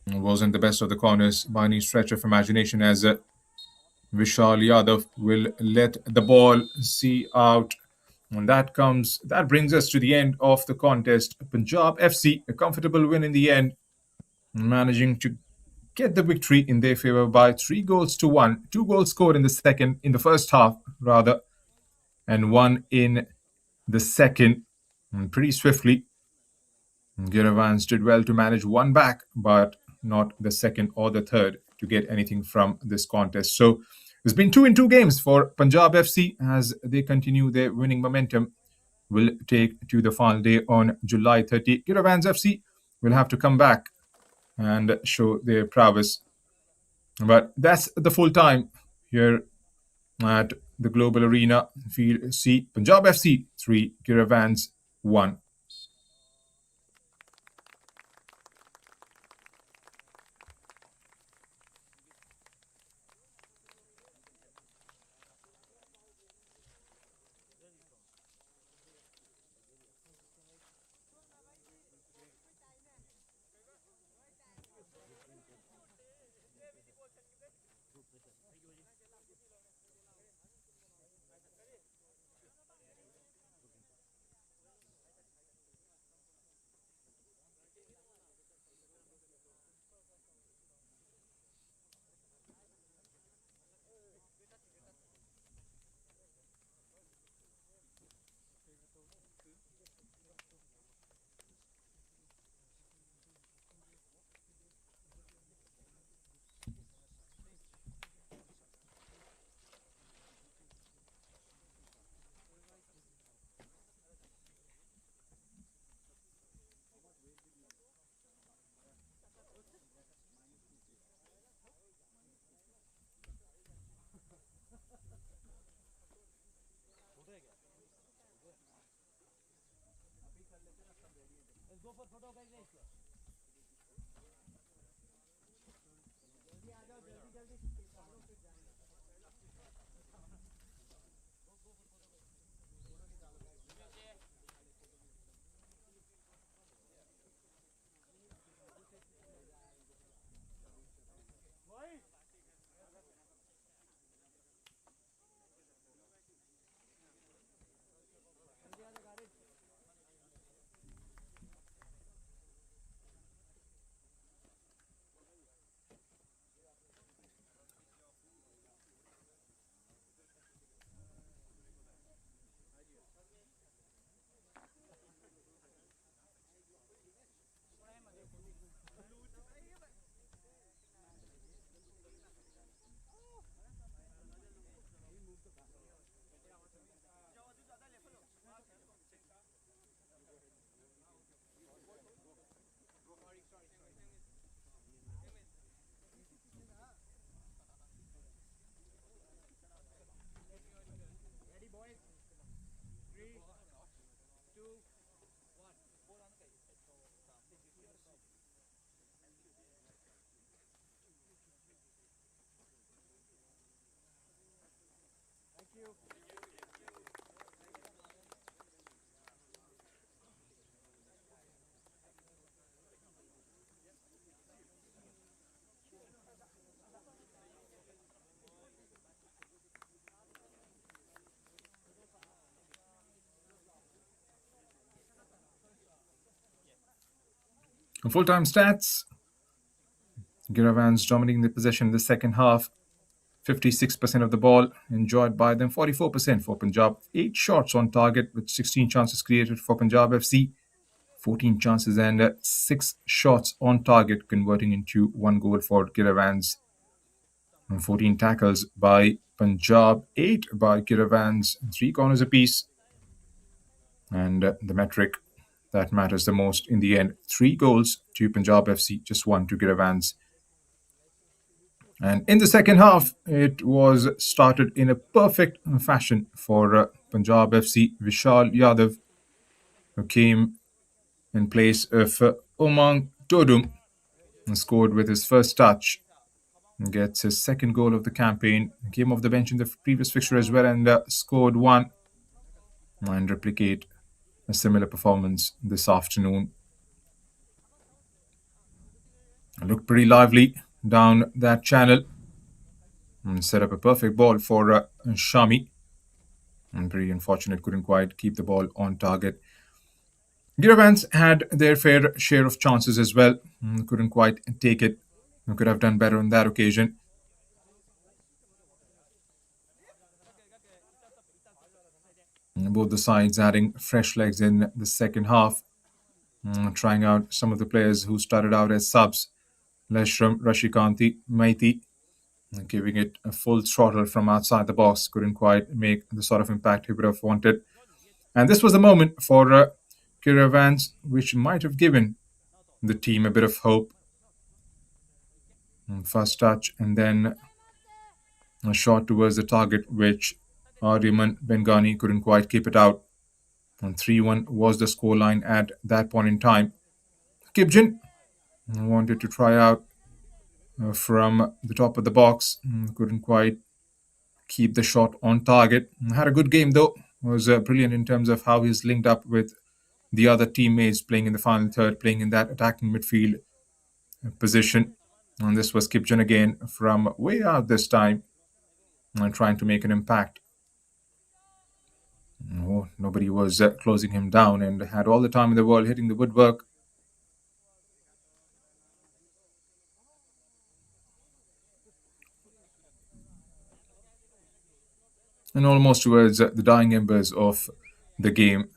It wasn't the best of the corners by any stretch of imagination, as Vishal Yadav will let the ball see out. And that brings us to the end of the contest. Punjab FC, a comfortable win in the end, managing to get the victory in their favor by 3-1. 2 goals scored in the first half, and 1 in the second. And pretty swiftly, Giravanz did well to manage one back, but not the second or the third to get anything from this contest. So it's been 2-2 games for Punjab FC as they continue their winning momentum. Will take to the final day on July 30. Giravanz FC will have to come back and show their prowess. But that's the full time here at the Global Arena. Field C, Punjab FC 3, Giravanz 1. Full-time stats. Giravanz dominating the possession in the second half. 56% of the ball enjoyed by them, 44% for Punjab. 8 shots on target with 16 chances created for Punjab FC. 14 chances and 6 shots on target, converting into 1 goal for Giravanz. 14 tackles by Punjab, 8 by Giravanz, 3 corners apiece. And the metric that matters the most in the end, 3 goals to Punjab FC, just 1 to Giravanz. And in the second half, it was started in a perfect fashion for Punjab FC. Vishal Yadav, who came in place of Umang Todum, and scored with his first touch. And gets his second goal of the campaign. Came off the bench in the previous fixture as well and scored 1. And replicate a similar performance this afternoon. Looked pretty lively down that channel and set up a perfect ball for Shami. And pretty unfortunate, couldn't quite keep the ball on target. Giravanz had their fair share of chances as well. Couldn't quite take it. Could have done better on that occasion. Both the sides adding fresh legs in the second half. Trying out some of the players who started out as subs. Leshram, Rashikanti, Maiti, giving it a full throttle from outside the box. Couldn't quite make the sort of impact he would have wanted. And this was the moment for Giravanz, which might have given the team a bit of hope. First touch and then a shot towards the target, which Aryaman Bengani couldn't quite keep it out. And 3-1 was the scoreline at that point in time. Kibjan wanted to try out from the top of the box. Couldn't quite keep the shot on target. Had a good game though. Was brilliant in terms of how he's linked up with the other teammates playing in the final third, playing in that attacking midfield position. And this was Kibjan again from way out this time and trying to make an impact. Nobody was closing him down and had all the time in the world hitting the woodwork. And almost towards the dying embers of the game,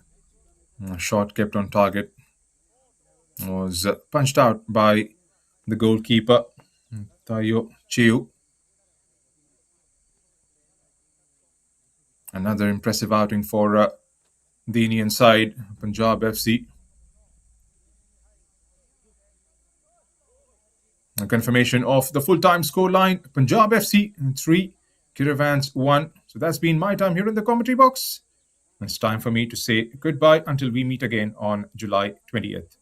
a shot kept on target was punched out by the goalkeeper, Tayo Chiu. Another impressive outing for the Indian side, Punjab FC. A confirmation of the full-time scoreline, Punjab FC 3, Giravanz 1. So that's been my time here in the commentary box. It's time for me to say goodbye until we meet again on July 20th.